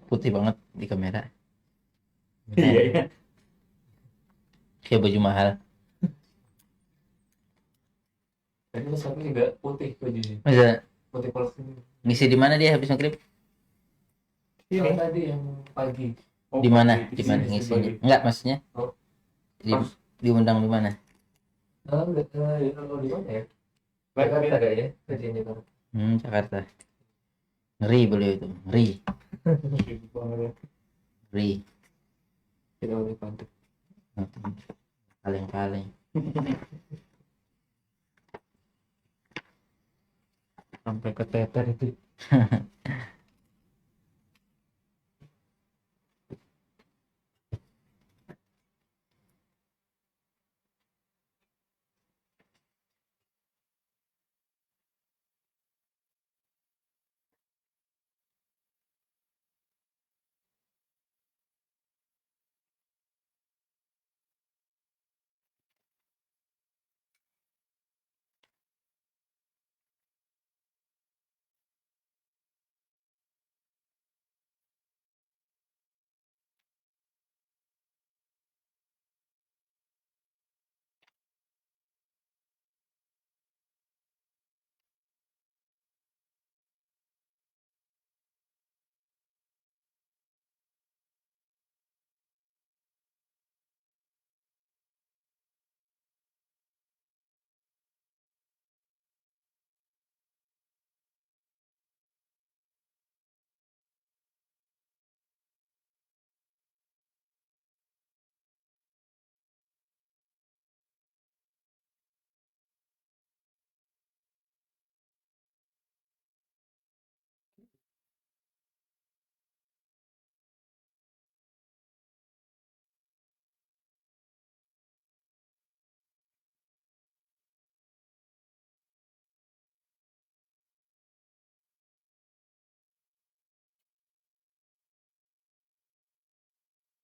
Putih banget di kamera. Iya iya. Kayak baju mahal. Tadi lu satu juga putih bajunya. Masa Putih polos ini. ngisi di mana dia habis ngeklip? Ini tadi yang pagi. Oh, Di mana? pagi. Di mana Sini ngisinya? pagi. Enggak, maksudnya Oh, di pas. diundang di mana? Kalau di mana ya? Jakarta kayaknya. Kerjanya Jakarta. Jakarta. Ngeri beliau itu. Ngeri. Banget. Ngeri. Kita udah pantai. Paling-paling. Sampai ke teter itu.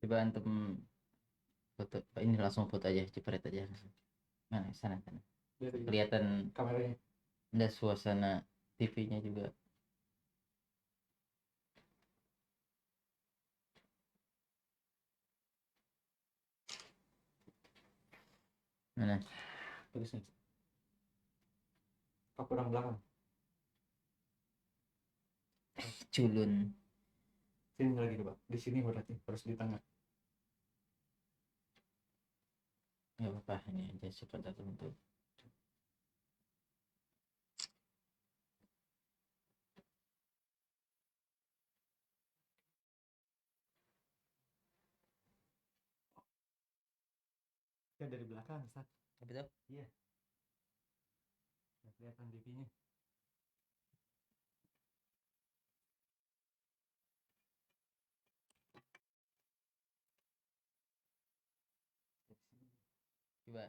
Coba antum foto ini langsung foto aja, cepet aja. Mana sana sana. Kelihatan Kameranya. ada suasana TV-nya juga. Mana? Terus nih. Aku orang belakang. Culun. Sini lagi coba. Di sini berarti harus di tengah. Enggak apa-apa, ini aja cepat antum tuh. Ya dari belakang, Ustaz. Apa tuh? Iya. Nggak kelihatan pipinya. Coba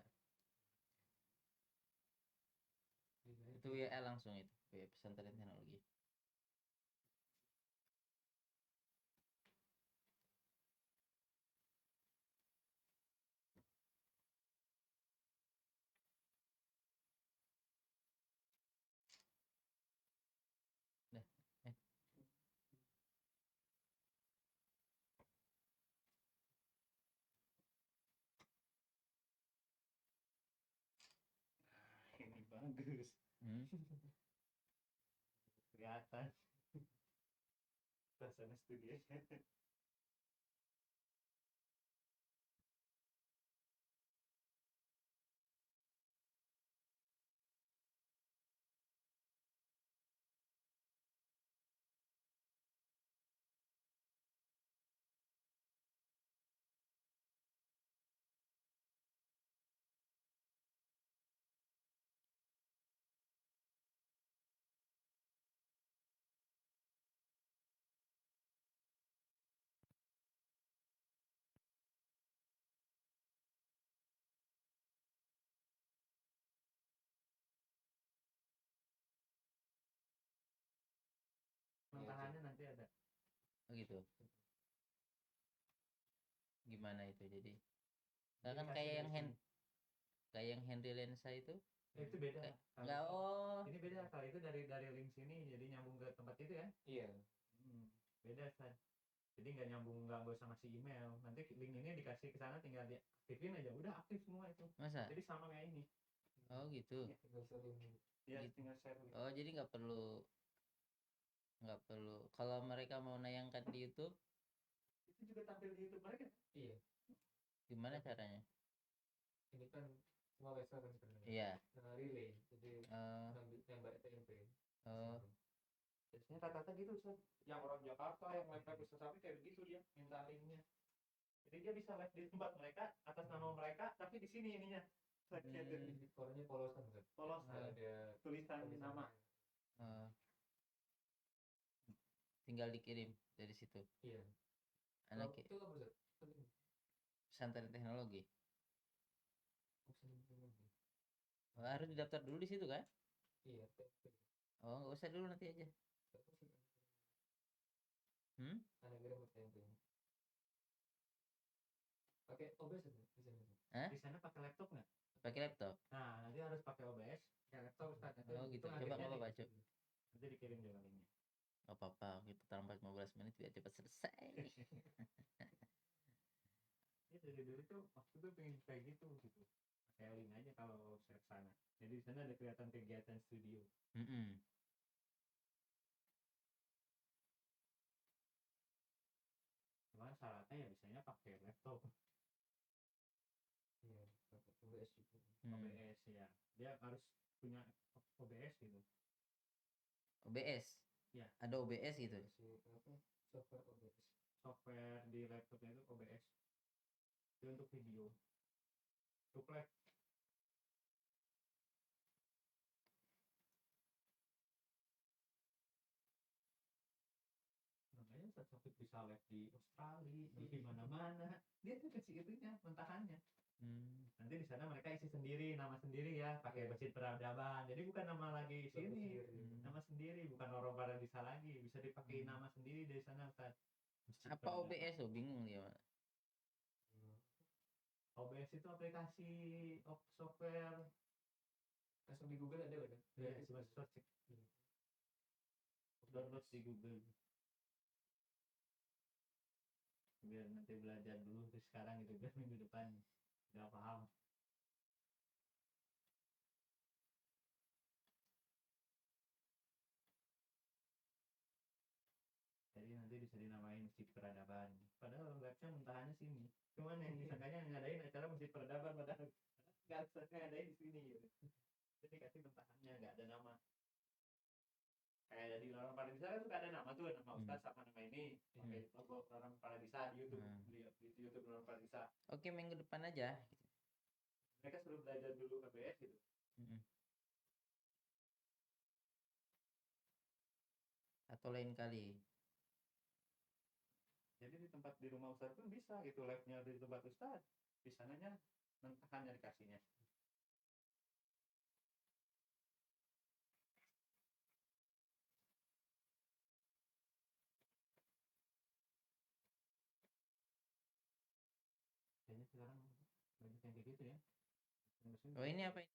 itu WA langsung itu. WA pesantren teknologi. Dah. Eh, Ini bagus. Kelihatan. Suasana studio. Tangannya nanti ada. Oh gitu. Gimana itu jadi? Nah, kan kayak yang Henry Lensa itu. Itu beda. Enggak, oh. Ini beda kalau itu dari link sini jadi nyambung ke tempat itu ya. Iya. beda kan. Jadi nggak nyambung, nggak usah ngasih email, nanti link ini dikasih ke sana tinggal diaktifin aja udah aktif semua itu. Masa? Jadi sama kayak ini. Oh gitu. Tinggal sharing. Ya Gitu. tinggal share link. Oh jadi nggak perlu kalau mereka mau nayangkan di YouTube Itu juga tampil di YouTube mereka. Iya, gimana caranya? ini kan semua website kan sebenarnya. Iya. Relay, jadi Eh, nambah tempe. oh, Biasanya rata-rata gitu Ustaz. Yang orang Jakarta yang live Ustaz Safi kayak begitu dia minta linknya. Jadi dia bisa live di tempat mereka atas nama mereka tapi di sini ininya. Jadi orangnya polosan kan. Polos Ada tulisan nama. eh, tinggal dikirim dari situ. Iya. Anak Itu apa Ustaz? pesantren teknologi. Pesantren. Oh, harus didaftar dulu di situ kan? Iya, tempe. Oh nggak usah dulu, nanti aja. Hmm? Anagram tempe. Pakai OBS di sana. Hah? Di sana pakai laptop nggak? Pakai laptop? Nah, nanti harus pakai OBS. Ya laptop Ustaz. Nanti Oh gitu. itu Coba nggak akhirnya apa-apa, Cuk. nanti dikirim juga linknya. Nggak apa-apa. Kita tambah 15 menit biar cepat selesai. Ya dari dulu tuh waktu tuh pengen kayak gitu. Pakai link aja kalau share sana. Jadi di sana ada kelihatan kegiatan studio. Mm-mm. Cuman syaratnya ya biasanya pakai laptop. Iya, pakai OBS juga. OBS ya. Dia harus punya OBS gitu. OBS? Ya. Ada OBS gitu? Software OBS. Software di laptopnya itu OBS. Itu untuk video. Untuk live. Makanya Ustaz Safik bisa live di Australia, di mana-mana. Dia tuh kasih itunya, mentahannya. Nanti di sana mereka isi sendiri, nama sendiri ya, pakai Masjid Peradaban. Jadi bukan nama lagi sini, nama sendiri, bukan orang Paradisa lagi. Bisa dipakai nama sendiri dari sana Ustaz. Masjid Apa Peradaban. OBS? Oh bingung dia. OBS itu aplikasi software. Langsung di Google ada kan? Ya, coba search. Download di Google. Biar nanti belajar dulu terus sekarang gitu, biar minggu depan udah paham. Jadi nanti bisa dinamain Masjid Peradaban. Padahal webnya mentahannya sini. Cuman yang disangkanya ngadain acara Masjid Peradaban, padahal nggak ngadain di sini gitu. Jadi kasih mentahannya nggak ada nama. Kayak di Lorong Paradisa kan suka ada nama tuh, nama Ustaz sama nama ini. Pakai logo Lorong Paradisa di YouTube, di YouTube Lorong Paradisa. Oke, minggu depan aja. Mereka suruh belajar dulu KBS gitu. Atau lain kali. Jadi di tempat di rumah Ustaz pun bisa gitu, live-nya di tempat Ustaz. Di sananya mentahannya dikasihnya. Kayaknya sekarang banyak yang kayak gitu ya. Oh ini apa ini?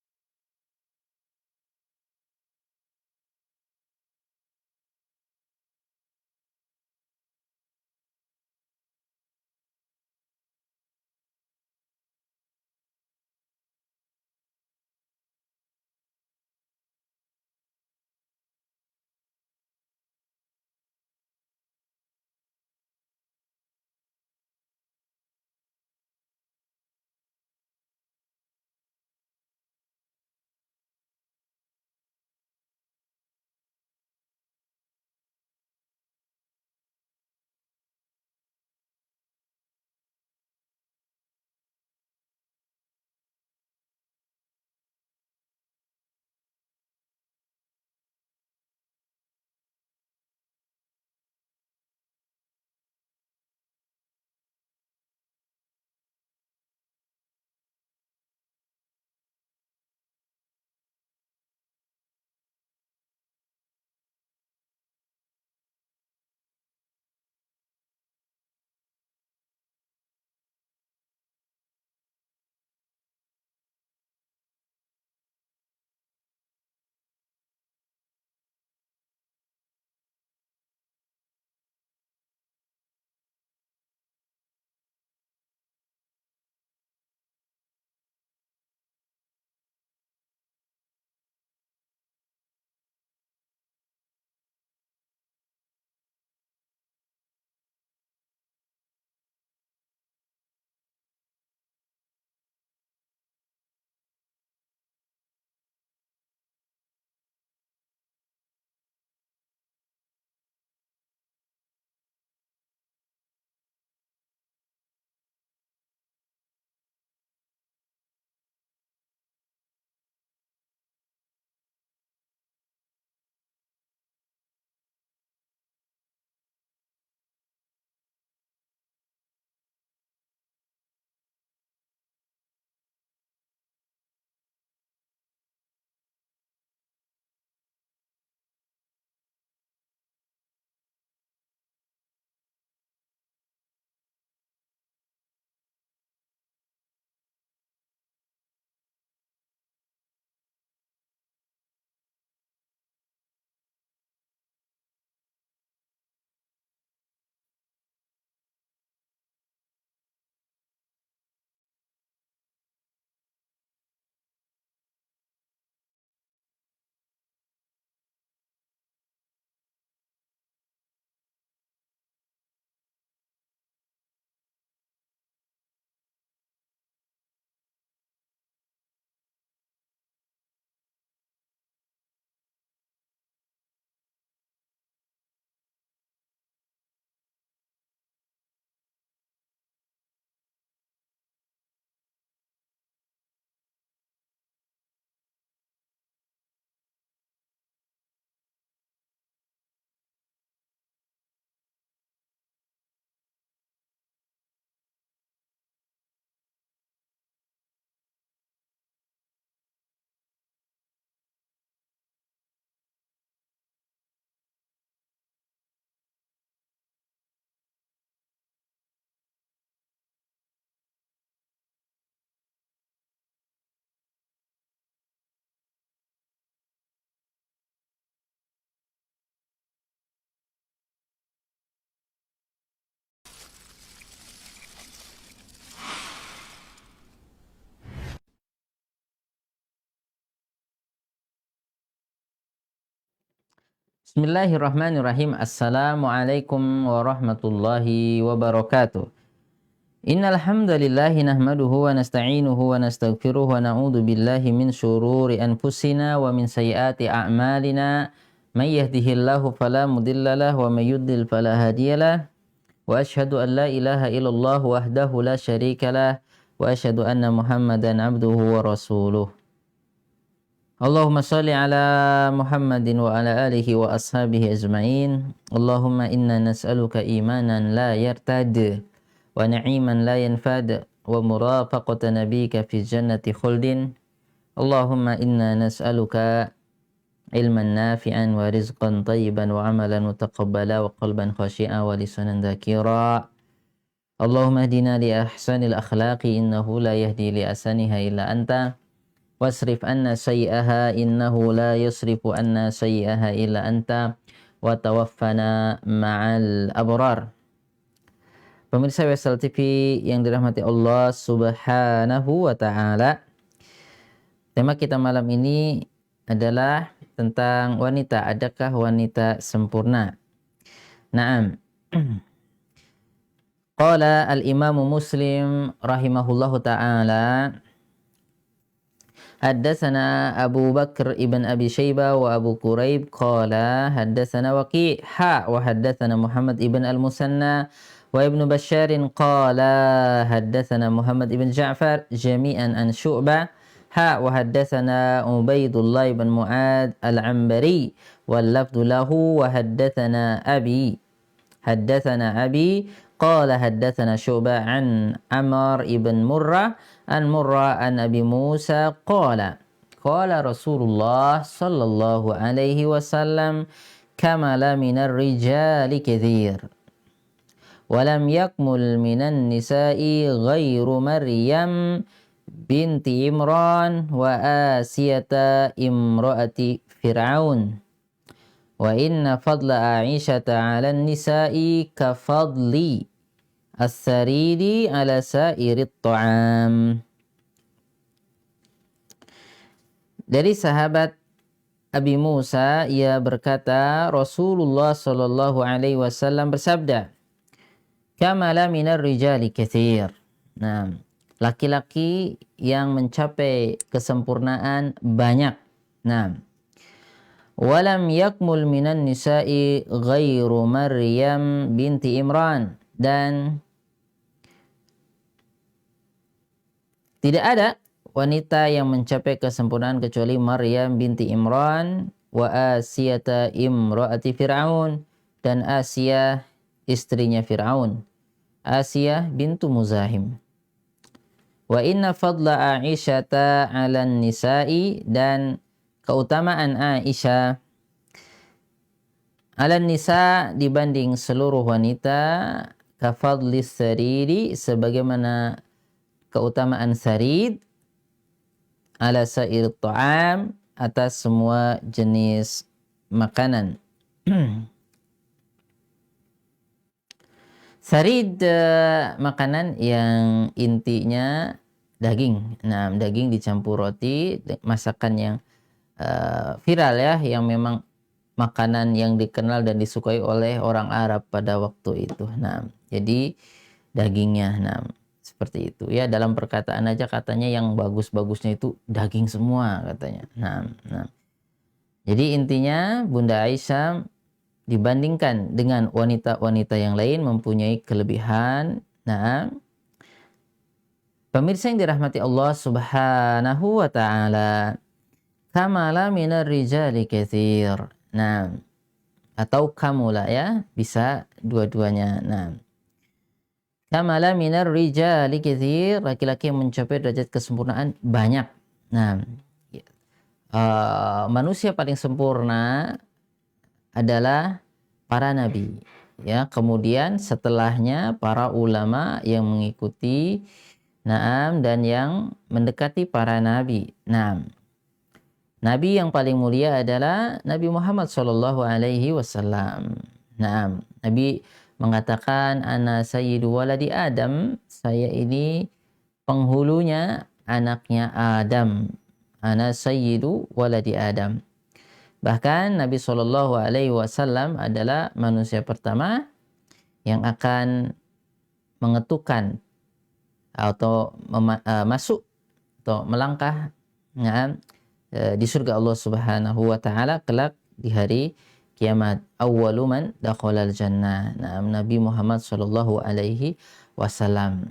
Bismillahirrahmanirrahim. Assalamualaikum warahmatullahi wabarakatuh. Innal hamdalillahi nahmaduhu wa nasta'inuhu wa nastaghfiruh wa na'udzu billahi min syururi anfusina wa min sayyiati a'malina. May yahdihillahu fala mudhillalah wa may yudlil fala hadiyalah. Wa asyhadu an la ilaha illallah wahdahu la syarikalah wa asyhadu anna Muhammadan abduhu wa rasuluh. Allahumma salli ala Muhammadin wa ala alihi wa ashabihi ajma'in. Allahumma inna nas'aluka imanan la yartad wa na'iman la yanfad wa murafaqata nabika fi jannati khuldin. Allahumma inna nas'aluka ilman nafi'an wa rizqan tayyiban wa amalan mutaqabbala wa qalban khashi'a wa lisanan dhakira. Allahumma hdina li ahsanil akhlaqi innahu la yahdi li asaniha illa anta wasrif anna sayyi'aha innahu la yusrifu anna sayyi'aha illa anta wa tawaffana ma'al abrar. Pemirsa Wesel TV yang dirahmati Allah Subhanahu wa taala. Tema kita malam ini adalah tentang wanita. Adakah wanita sempurna? Naam. Qala al-Imam Muslim rahimahullahu taala, haddatsana Abu Bakr ibn Abi Syaibah wa Abu Quraib qala haddatsana Waqi' wa haddatsana Muhammad ibn al-Musanna wa Ibnu Basyarin qala haddatsana Muhammad ibn Ja'far jami'an an Syu'bah wa haddatsana Ubaidullah ibn Mu'ad al-Anbari wal lafdhu lahu wa haddatsana Abi qala haddatsana Syu'bah an Amr ibn Murrah an Abi Musa qala Rasulullah sallallahu alaihi wasallam kamala minar rijali katsir walam yakmul minan nisa'i ghairu Maryam binti Imran wa Asiyata imraati Fir'aun wa inna fadla Aisyata 'alan nisa'i ka fadli as-saridi 'ala sa'irit ta'am. Dari sahabat Abi Musa, ia berkata, Rasulullah sallallahu alaihi wasallam bersabda, kamala minar rijali katsir. Nah, laki-laki yang mencapai kesempurnaan banyak. Nah, walam yakmul minan nisa'i ghairu Maryam binti Imran, dan tidak ada wanita yang mencapai kesempurnaan kecuali Maryam binti Imran wa Asiyata imraati Fir'aun, dan Asia istrinya Fir'aun, Asiyah bintu Muzahim. Wa inna fadla Aisyata 'alan nisa'i, dan keutamaan Aisyah 'alan nisa dibanding seluruh wanita, ka fadlis sariri, sebagaimana keutamaan sarid, 'ala sa'ir ta'am, atas semua jenis makanan. Sarid makanan yang intinya daging. Nah, daging dicampur roti, masakan yang viral ya, yang memang makanan yang dikenal dan disukai oleh orang Arab pada waktu itu. Nah, jadi dagingnya, nah seperti itu ya. Dalam perkataan aja katanya yang bagus-bagusnya itu daging semua katanya. Nah. Jadi intinya Bunda Aisyah dibandingkan dengan wanita-wanita yang lain mempunyai kelebihan. Nah, pemirsa yang dirahmati Allah Subhanahu wa taala, kamala minar rijali katsir. Nah, atau kamula ya, bisa dua-duanya. Nah, kamala minar rijali katsir, laki-laki yang mencapai derajat kesempurnaan banyak. Nah, manusia paling sempurna adalah para nabi ya, kemudian setelahnya para ulama yang mengikuti dan yang mendekati para nabi. Nabi yang paling mulia adalah Nabi Muhammad sallallahu alaihi wasallam. Nabi mengatakan, ana sayyidu waladi Adam, saya ini penghulunya anaknya Adam. Ana sayyidu waladi Adam. Bahkan Nabi Shallallahu Alaihi Wasallam adalah manusia pertama yang akan mengetukkan atau masuk atau melangkah di surga Allah Subhanahu wa taala kelak di hari kiamat. Awwalu man dakhalal jannah. Nabi Muhammad sallallahu alaihi wasallam.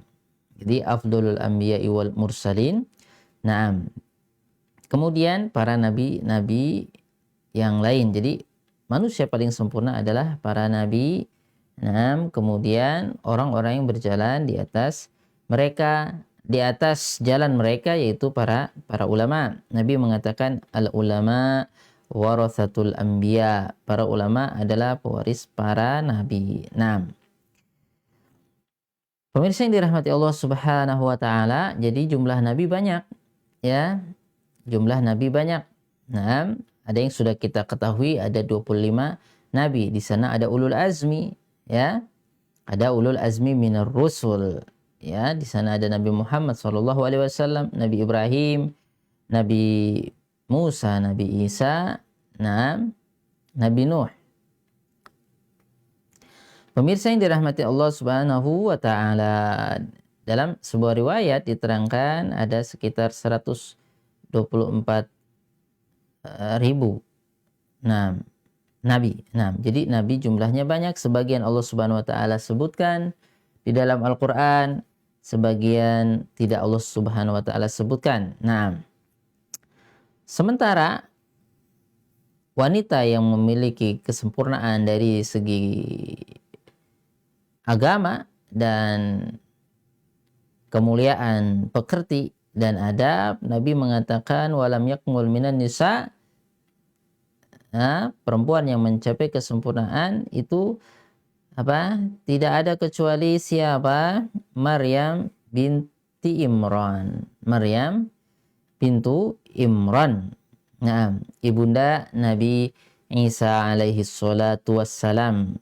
Jadi afdalul anbiya'i wal mursalin. Kemudian para nabi-nabi yang lain. Jadi manusia paling sempurna adalah para nabi. Kemudian orang-orang yang berjalan di atas mereka, di atas jalan mereka, yaitu para ulama. Nabi mengatakan al ulama warathatul anbiya. Para ulama adalah pewaris para nabi. Pemirsa yang dirahmati Allah Subhanahu wa taala, jadi jumlah nabi banyak, ya. Jumlah nabi banyak. Ada yang sudah kita ketahui, ada 25 nabi. Di sana ada ulul azmi, ya. Ada ulul azmi minar rusul. Ya, di sana ada Nabi Muhammad sallallahu alaihi wasallam, Nabi Ibrahim, Nabi Musa, Nabi Isa, Nabi Nuh. Pemirsa yang dirahmati Allah Subhanahu wa taala, dalam sebuah riwayat diterangkan ada sekitar 124 ribu nabi. Jadi nabi jumlahnya banyak. Sebagian Allah Subhanahu wa taala sebutkan di dalam Al-Qur'an, sebagian tidak Allah Subhanahu wa taala sebutkan. Sementara wanita yang memiliki kesempurnaan dari segi agama dan kemuliaan pekerti dan adab, Nabi mengatakan walam yakmul minan nisa, perempuan yang mencapai kesempurnaan itu tidak ada kecuali siapa? Maryam binti Imran. Maryam bintu Imran. Ibunda Nabi Isa alaihi salatu wassalam.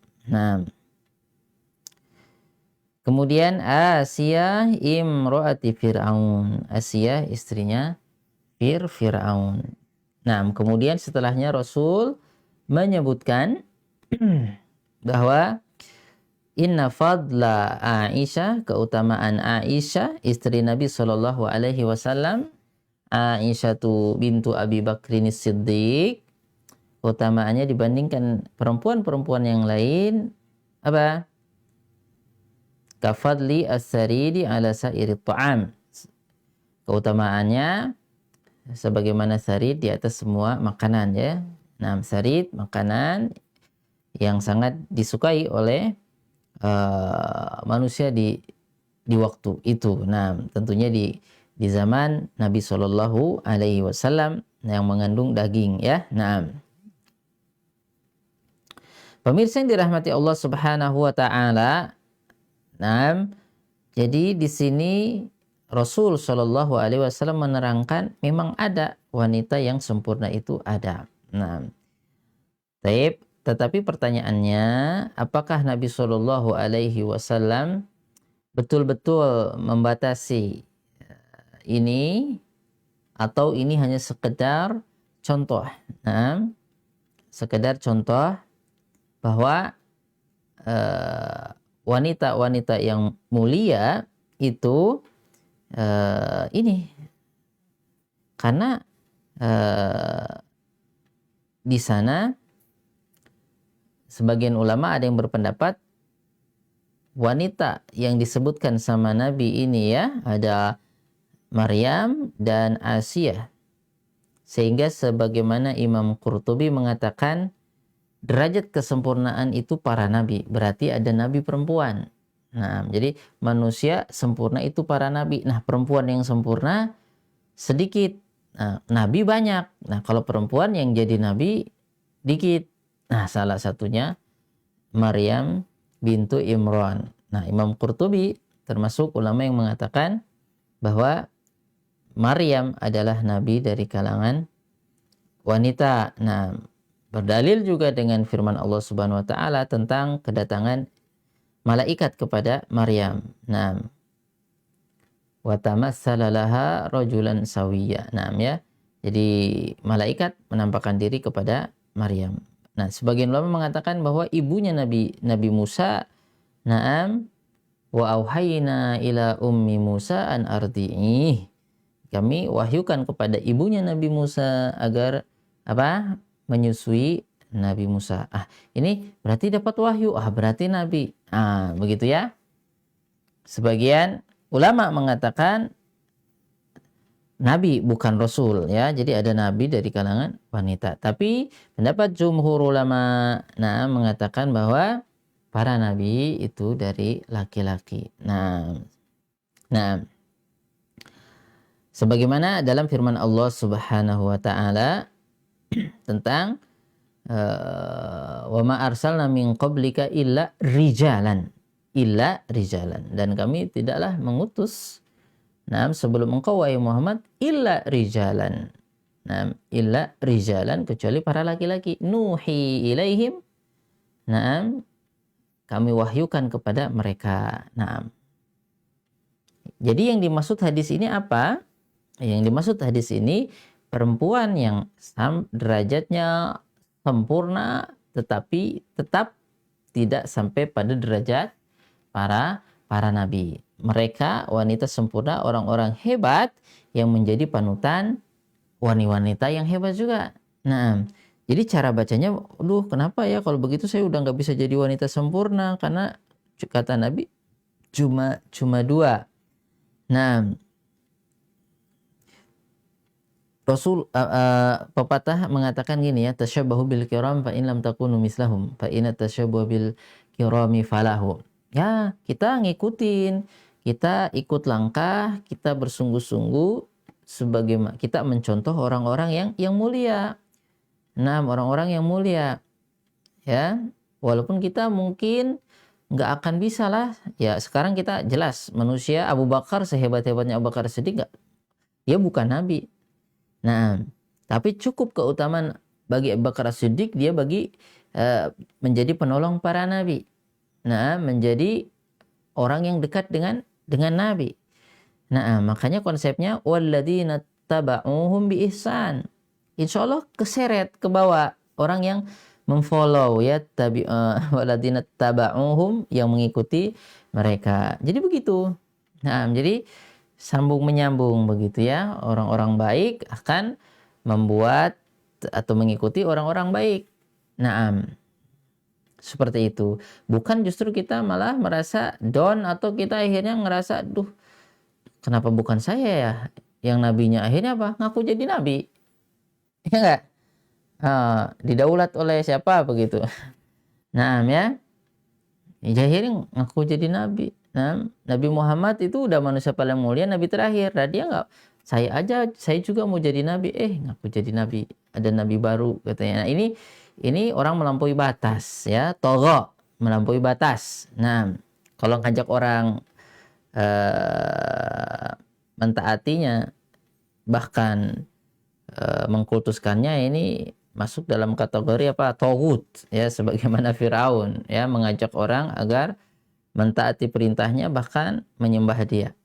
Kemudian Asia imro'ati Fir'aun. Asia istrinya Fir'aun. Kemudian setelahnya Rasul menyebutkan bahwa inna fadla Aisyah, keutamaan Aisyah istri Nabi Shallallahu alaihi wasallam, Aisyah bintu Abi Bakrin Siddiq, keutamaannya dibandingkan perempuan-perempuan yang lain kafadli as-saridi ala sairi ta'am. Keutamaannya sebagaimana sarid di atas semua makanan, ya. Sarid makanan yang sangat disukai oleh manusia di waktu itu. Tentunya di zaman Nabi Shallallahu alaihi wasallam yang mengandung daging, ya. Pemirsa yang dirahmati Allah Subhanahu wa taala, jadi di sini Rasul Shallallahu alaihi wasallam menerangkan memang ada wanita yang sempurna, itu ada. Tetapi pertanyaannya, apakah Nabi Shallallahu alaihi wasallam betul-betul membatasi ini, atau ini hanya sekedar contoh? Sekedar contoh bahwa wanita-wanita yang mulia itu ini karena di sana sebagian ulama ada yang berpendapat wanita yang disebutkan sama Nabi ini, ya, ada Maryam dan Asia, sehingga sebagaimana Imam Qurtubi mengatakan derajat kesempurnaan itu para nabi, berarti ada nabi perempuan. Jadi manusia sempurna itu para nabi. Perempuan yang sempurna sedikit. Nabi banyak. Kalau perempuan yang jadi nabi dikit. Salah satunya Maryam bintu Imran. Imam Qurtubi termasuk ulama yang mengatakan bahwa Maryam adalah nabi dari kalangan wanita. Berdalil juga dengan firman Allah Subhanahu wa taala tentang kedatangan malaikat kepada Maryam. Wa tamassala laha rajulan sawiyya. Ya. Jadi malaikat menampakkan diri kepada Maryam. Nah, sebagian ulama mengatakan bahwa ibunya Nabi Musa, na'am, wa auhayna ila ummi Musa an ardi'ih. Kami wahyukan kepada ibunya Nabi Musa agar apa? Menyusui Nabi Musa. Ini berarti dapat wahyu. Berarti Nabi. Begitu ya. Sebagian ulama mengatakan Nabi bukan Rasul ya. Jadi ada Nabi dari kalangan wanita. Tapi pendapat jumhur ulama mengatakan bahwa para Nabi itu dari laki-laki. Nah, sebagaimana dalam firman Allah Subhanahu wa taala tentang wa ma arsalna min qablika illa rijalan. Dan kami tidaklah mengutus sebelum engkau wahai Muhammad illa rijalan. Illa rijalan, kecuali para laki-laki. Nuhi ilaihim. Kami wahyukan kepada mereka. Jadi yang dimaksud hadis ini apa? Yang dimaksud hadis ini perempuan yang derajatnya sempurna tetapi tetap tidak sampai pada derajat para nabi. Mereka wanita sempurna, orang-orang hebat yang menjadi panutan wanita yang hebat juga. Jadi cara bacanya, kenapa ya kalau begitu saya udah nggak bisa jadi wanita sempurna, karena kata Nabi cuma dua. Rasul pepatah mengatakan gini ya, tashabbahu bil kiram fa in lam takunu mislahum fa inna tashabbuha bil kirami falahu. Ya, kita ngikutin, kita ikut langkah, kita bersungguh-sungguh sebagaimana kita mencontoh orang-orang yang mulia. Orang-orang yang mulia. Ya, walaupun kita mungkin nggak akan bisa lah. Ya, sekarang kita jelas manusia Abu Bakar sehebat-hebatnya Abu Bakar Siddiq dia bukan nabi. Tapi cukup keutamaan bagi Abu Bakar Siddiq, dia menjadi penolong para nabi. Menjadi orang yang dekat dengan nabi. Makanya konsepnya walladzina taba'uhum bi ihsan. Insyaallah keseret ke bawah orang yang memfollow ya, walladzina taba'uhum, yang mengikuti mereka. Jadi begitu. Jadi sambung menyambung begitu ya. Orang-orang baik akan membuat atau mengikuti orang-orang baik. Seperti itu. Bukan justru kita malah merasa down atau kita akhirnya ngerasa, kenapa bukan saya ya yang nabinya? Akhirnya apa? Ngaku jadi nabi. Ya enggak? Didaulat oleh siapa begitu. Ya. Akhirnya ngaku jadi nabi. Nabi Muhammad itu udah manusia paling mulia, nabi terakhir. Dan dia enggak, saya juga mau jadi nabi. Ngaku jadi nabi. Ada nabi baru katanya. Ini orang melampaui batas ya, togho, melampaui batas. Kalau ngajak orang mentaatinya, bahkan mengkultuskannya, ini masuk dalam kategori togut ya, sebagaimana Firaun ya, mengajak orang agar mentaati perintahnya bahkan menyembah dia.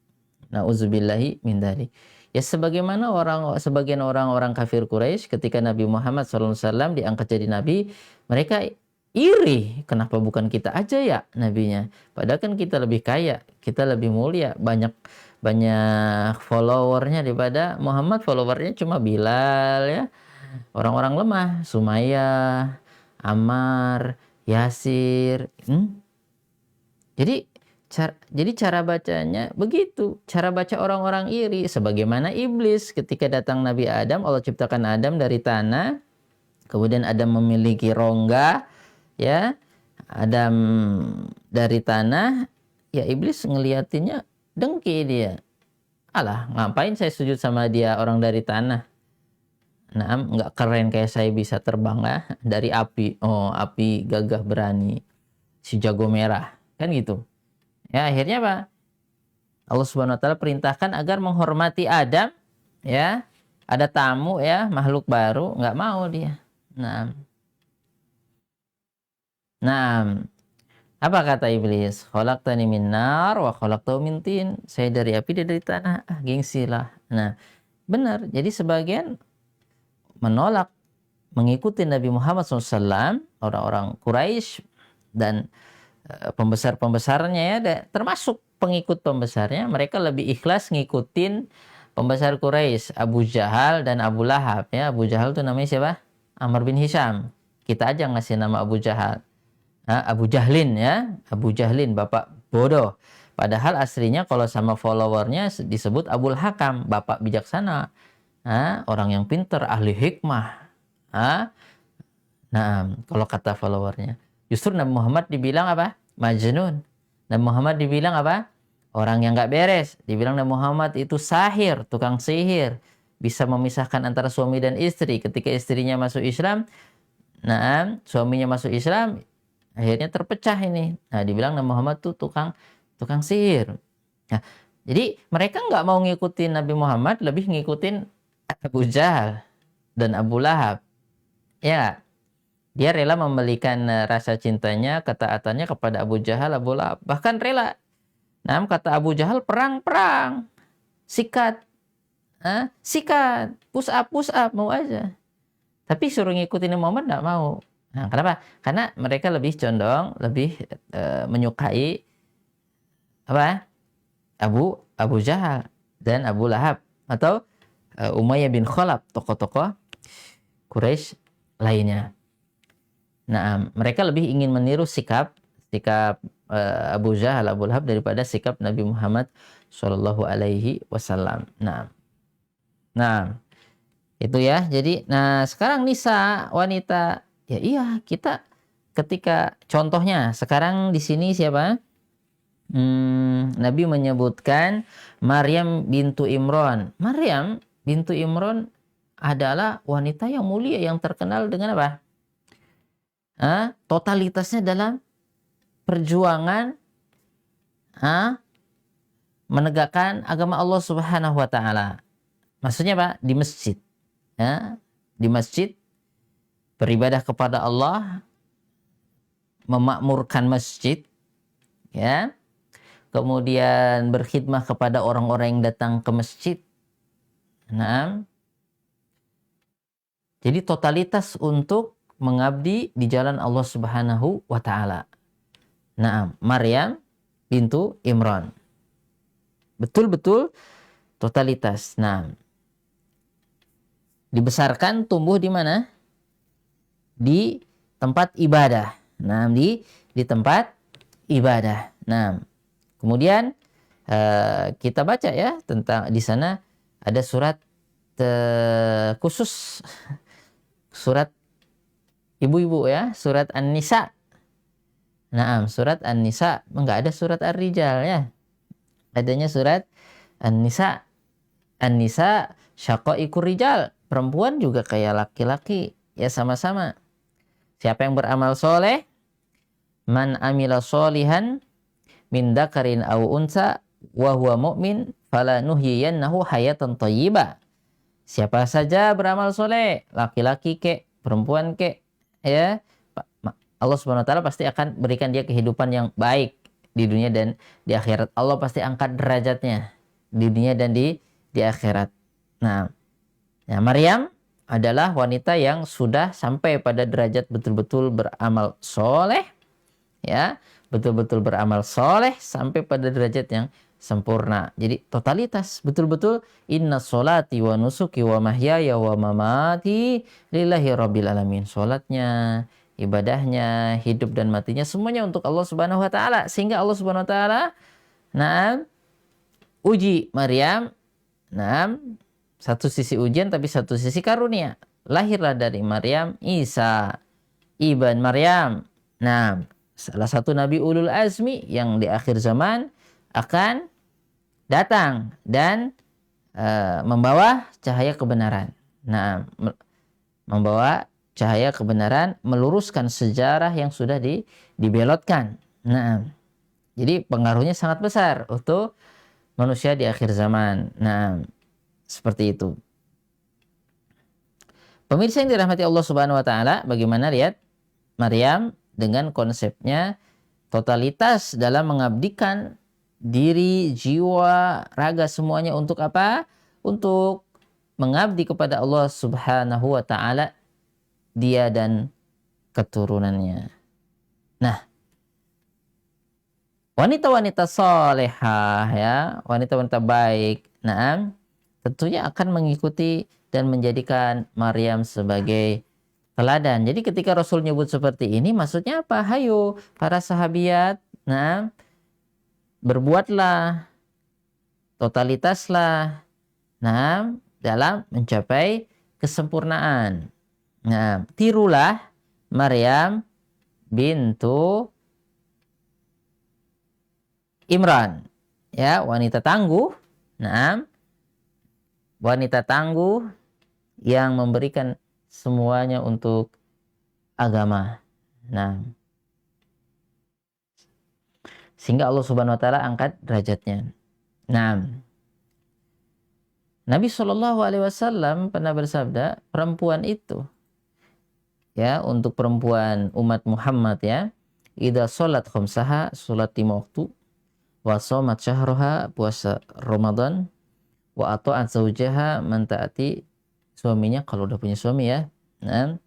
Nauzubillahi min dzalik. Ya, sebagaimana sebagian orang-orang kafir Quraisy ketika Nabi Muhammad SAW diangkat jadi nabi, mereka iri, kenapa bukan kita aja ya nabinya? Padahal kan kita lebih kaya, kita lebih mulia, banyak followernya daripada Muhammad. Followernya cuma Bilal ya, orang-orang lemah, Sumayyah, Ammar, Yasir. Jadi cara bacanya begitu. Cara baca orang-orang iri. Sebagaimana iblis ketika datang Nabi Adam, Allah ciptakan Adam dari tanah. Kemudian Adam memiliki rongga. Ya, Adam dari tanah. Ya, iblis ngeliatinnya dengki dia. Alah, ngapain saya sujud sama dia orang dari tanah? Nggak keren kayak saya bisa terbang lah dari api. Api gagah berani. Si jago merah. Kan gitu. Ya, akhirnya apa? Allah Subhanahu wa taala perintahkan agar menghormati Adam ya. Ada tamu ya, makhluk baru, nggak mau dia. Apa kata iblis? Khalaqtani min nar wa khalaqtahu min tin. Saya dari api, dia dari tanah. Gengsi lah. Benar. Jadi sebagian menolak mengikuti Nabi Muhammad SAW, orang-orang Quraisy dan pembesar-pembesarnya ya, termasuk pengikut pembesarnya, mereka lebih ikhlas ngikutin pembesar Quraisy, Abu Jahal dan Abu Lahab ya. Abu Jahal itu namanya siapa? Amr bin Hisham. Kita aja ngasih nama Abu Jahal. Nah, Abu Jahlin ya, Abu Jahlin, bapak bodoh. Padahal aslinya kalau sama followernya disebut Abul Hakam, bapak bijaksana. Nah, orang yang pinter, ahli hikmah. Nah, kalau kata followernya. Justru Nabi Muhammad dibilang apa? Majnun. Nabi Muhammad dibilang apa? Orang yang nggak beres. Dibilang Nabi Muhammad itu sahir, tukang sihir. Bisa memisahkan antara suami dan istri. Ketika istrinya masuk Islam, nah, suaminya masuk Islam, akhirnya terpecah ini. Nah, dibilang Nabi Muhammad tuh tukang sihir. Nah, jadi mereka nggak mau ngikutin Nabi Muhammad, lebih ngikutin Abu Jahal dan Abu Lahab. Ya, dia rela memberikan rasa cintanya, ketaatannya kepada Abu Jahal, Abu Lahab. Bahkan rela. Nah, kata Abu Jahal, perang. Sikat. Sikat. Push up, mau aja. Tapi suruh ngikutin Muhammad nggak mau. Nah, kenapa? Karena mereka lebih condong, lebih menyukai apa? Abu Jahal dan Abu Lahab. Atau Umayyah bin Khalaf, tokoh-tokoh Quraisy lainnya. Nah, mereka lebih ingin meniru sikap Abu Jahal, Abu Lahab daripada sikap Nabi Muhammad Shallallahu Alaihi Wasallam. Nah, itu ya. Jadi, nah sekarang nisa wanita, ya iya kita ketika contohnya sekarang di sini siapa? Nabi menyebutkan Maryam bintu Imran. Maryam bintu Imran adalah wanita yang mulia yang terkenal dengan apa? Totalitasnya dalam perjuangan menegakkan agama Allah Subhanahu wa taala. Maksudnya apa? Di masjid. Ya, di masjid beribadah kepada Allah, memakmurkan masjid, ya. Kemudian berkhidmah kepada orang-orang yang datang ke masjid. Nah, jadi totalitas untuk mengabdi di jalan Allah Subhanahu wa taala. Nah, Maryam bintu Imran. Betul-betul totalitas. Nah, dibesarkan tumbuh di mana? Di tempat ibadah. Nah, di tempat ibadah. Nah, kemudian kita baca ya tentang di sana ada surat khusus, surat ibu-ibu ya, surat An-Nisa. Nah, surat An-Nisa, enggak ada surat Ar-Rijal ya. Adanya surat An-Nisa. An-Nisa syaqaiqur rijal. Perempuan juga kayak laki-laki, ya sama-sama. Siapa yang beramal soleh, man amila solihan min dzakarin aw unsa wa huwa mu'min fala nuhyiyannahu hayatan thayyibah. Siapa saja beramal soleh, laki-laki kek, perempuan kek, ya, Allah Subhanahu wa taala pasti akan berikan dia kehidupan yang baik di dunia dan di akhirat. Allah pasti angkat derajatnya di dunia dan di akhirat. Nah, ya, Maryam adalah wanita yang sudah sampai pada derajat betul-betul beramal soleh, ya, betul-betul beramal soleh sampai pada derajat yang sempurna. Jadi totalitas betul-betul inna sholati wa nusuki wa mahyaya wa mamati lillahi rabbil alamin. Sholatnya, ibadahnya, hidup dan matinya semuanya untuk Allah Subhanahu wa taala, sehingga Allah Subhanahu wa taala uji Maryam. Satu sisi ujian tapi satu sisi karunia. Lahirlah dari Maryam Isa ibn Maryam. Salah satu nabi ulul azmi yang di akhir zaman akan datang dan membawa cahaya kebenaran. Membawa cahaya kebenaran, meluruskan sejarah yang sudah dibelotkan. Jadi pengaruhnya sangat besar untuk manusia di akhir zaman. Seperti itu. Pemirsa yang dirahmati Allah Subhanahu wa taala, bagaimana lihat Maryam dengan konsepnya totalitas dalam mengabdikan diri, jiwa, raga semuanya untuk apa? Untuk mengabdi kepada Allah Subhanahu wa taala dia dan keturunannya. Nah, wanita-wanita solehah ya, wanita-wanita baik, nah, tentunya akan mengikuti dan menjadikan Maryam sebagai teladan. Jadi ketika Rasul nyebut seperti ini, maksudnya apa? Hayo para sahabiat, nah, berbuatlah, totalitaslah, nah, dalam mencapai kesempurnaan. Nah, tirulah Maryam bintu Imran, ya, wanita tangguh, nah, wanita tangguh yang memberikan semuanya untuk agama. Nah, sehingga Allah Subhanahu wa taala angkat derajatnya. Nah, Nabi Shallallahu alaihi wasallam pernah bersabda, perempuan itu ya, untuk perempuan umat Muhammad ya, idza sholat khamsaha, sholat 5 waktu, wa shamat syahraha, puasa Ramadan, wa ata'at zaujaha, mentaati suaminya kalau udah punya suami ya. Nah,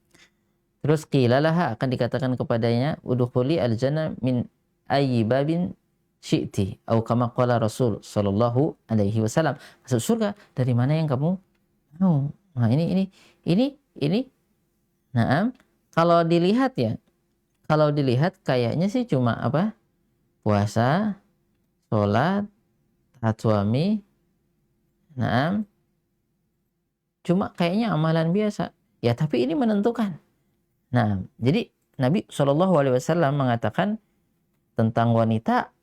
terus qilalaha, akan dikatakan kepadanya, udkhuli al-jannah min ayyi babin syi'ti, atau kama qala Rasul sallallahu alaihi wasallam, masuk surga dari mana yang kamu mau. Nah, ini. Nah, kalau dilihat ya, kayaknya sih cuma apa? Puasa, sholat, taat suami. Nah, cuma kayaknya amalan biasa. Ya, tapi ini menentukan. Nah, jadi Nabi Shallallahu alaihi wasallam mengatakan tentang wanita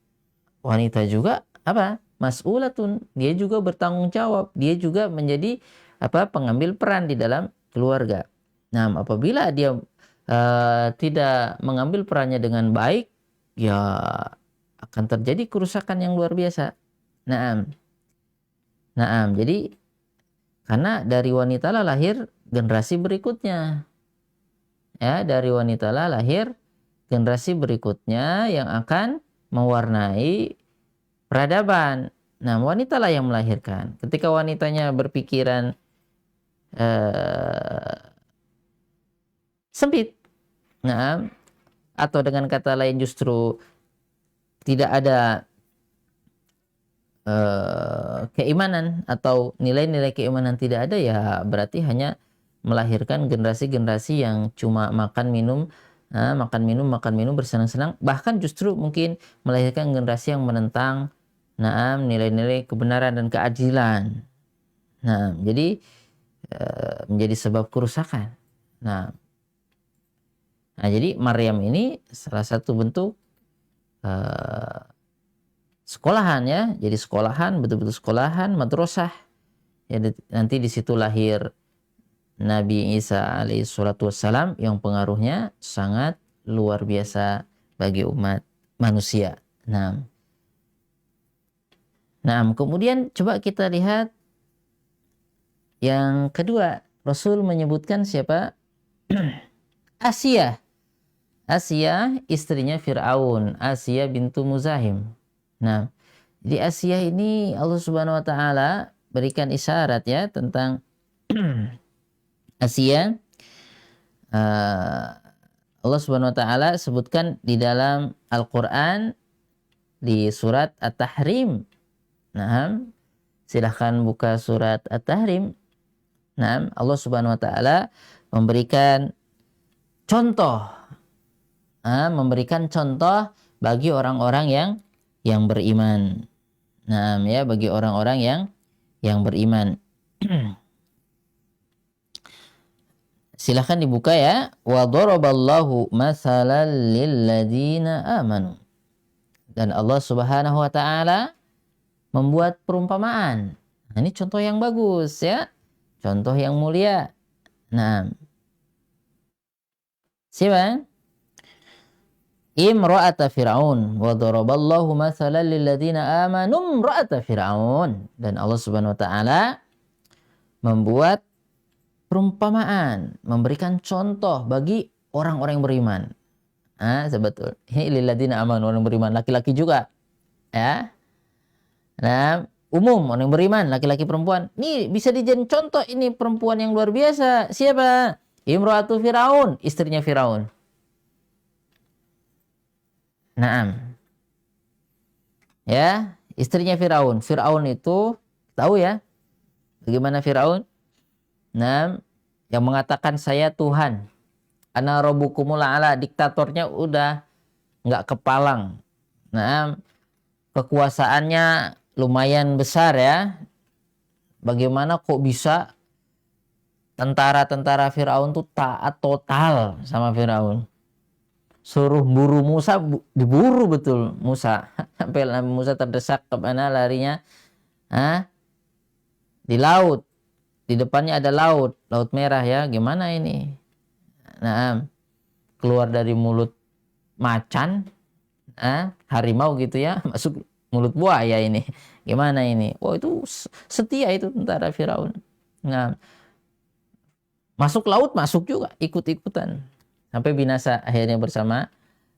juga apa? Mas'ulatun, dia juga bertanggung jawab, dia juga menjadi apa? Pengambil peran di dalam keluarga. Nah, apabila dia tidak mengambil perannya dengan baik, ya akan terjadi kerusakan yang luar biasa. Nah, jadi karena dari wanitalah lahir generasi berikutnya. Ya, dari wanitalah lahir generasi berikutnya yang akan mewarnai peradaban. Nah, wanitalah yang melahirkan. Ketika wanitanya berpikiran sempit, nah, atau dengan kata lain justru tidak ada keimanan atau nilai-nilai keimanan tidak ada, ya berarti hanya melahirkan generasi-generasi yang cuma makan minum bersenang-senang, bahkan justru mungkin melahirkan generasi yang menentang nilai-nilai kebenaran dan keadilan. Nah, jadi menjadi sebab kerusakan. Nah, jadi Maryam ini salah satu bentuk sekolahan ya, jadi sekolahan, betul-betul sekolahan, madrasah. Ya, nanti di situ lahir Nabi Isa alaihi salatu wassalam yang pengaruhnya sangat luar biasa bagi umat manusia. Nah, kemudian coba kita lihat yang kedua, Rasul menyebutkan siapa? Asia, istrinya Fir'aun, Asia bintu Muzahim. Nah, di Asia ini Allah Subhanahu wa taala berikan isyarat ya tentang Asia. Allah Subhanahu wa taala sebutkan di dalam Al-Qur'an di surat At-Tahrim. Nah, silahkan buka surat At-Tahrim. Nah, Allah Subhanahu wa taala memberikan contoh bagi orang-orang yang beriman. Nah, ya, bagi orang-orang yang beriman. Silahkan dibuka ya. Wa daraballahu mathalan lil ladzina amanu. Dan Allah Subhanahu wa taala membuat perumpamaan. Nah, ini contoh yang bagus ya. Contoh yang mulia. Nah, siapa? Imra'ata Fir'aun wa daraballahu mathalan lil ladzina amanu imra'ata Fir'aun. Dan Allah Subhanahu wa taala membuat perumpamaan, memberikan contoh bagi orang-orang yang beriman. Sebetul. Ini lil ladzina amanu, orang beriman, laki-laki juga. Ya. Nah, umum orang yang beriman, laki-laki perempuan. Ini bisa dijadikan contoh, ini perempuan yang luar biasa. Siapa? Imra'atu Firaun, istrinya Firaun. Naam. Ya, istrinya Firaun. Firaun itu tahu ya bagaimana Firaun? Naam, yang mengatakan saya Tuhan. Ana rabbukumul a'la, diktatornya udah nggak kepalang. Naam, kekuasaannya lumayan besar ya. Bagaimana kok bisa tentara-tentara Firaun tuh taat total sama Firaun? Suruh buru Musa, diburu betul Musa. Sampai Nabi Musa terdesak ke mana larinya? Hah? Di laut. Di depannya ada laut, laut merah ya. Gimana ini? Nah, keluar dari mulut macan, harimau gitu ya, masuk mulut buaya ini. Gimana ini? Oh itu setia itu tentara Firaun. Nah, masuk laut masuk juga, ikut-ikutan. Sampai binasa akhirnya bersama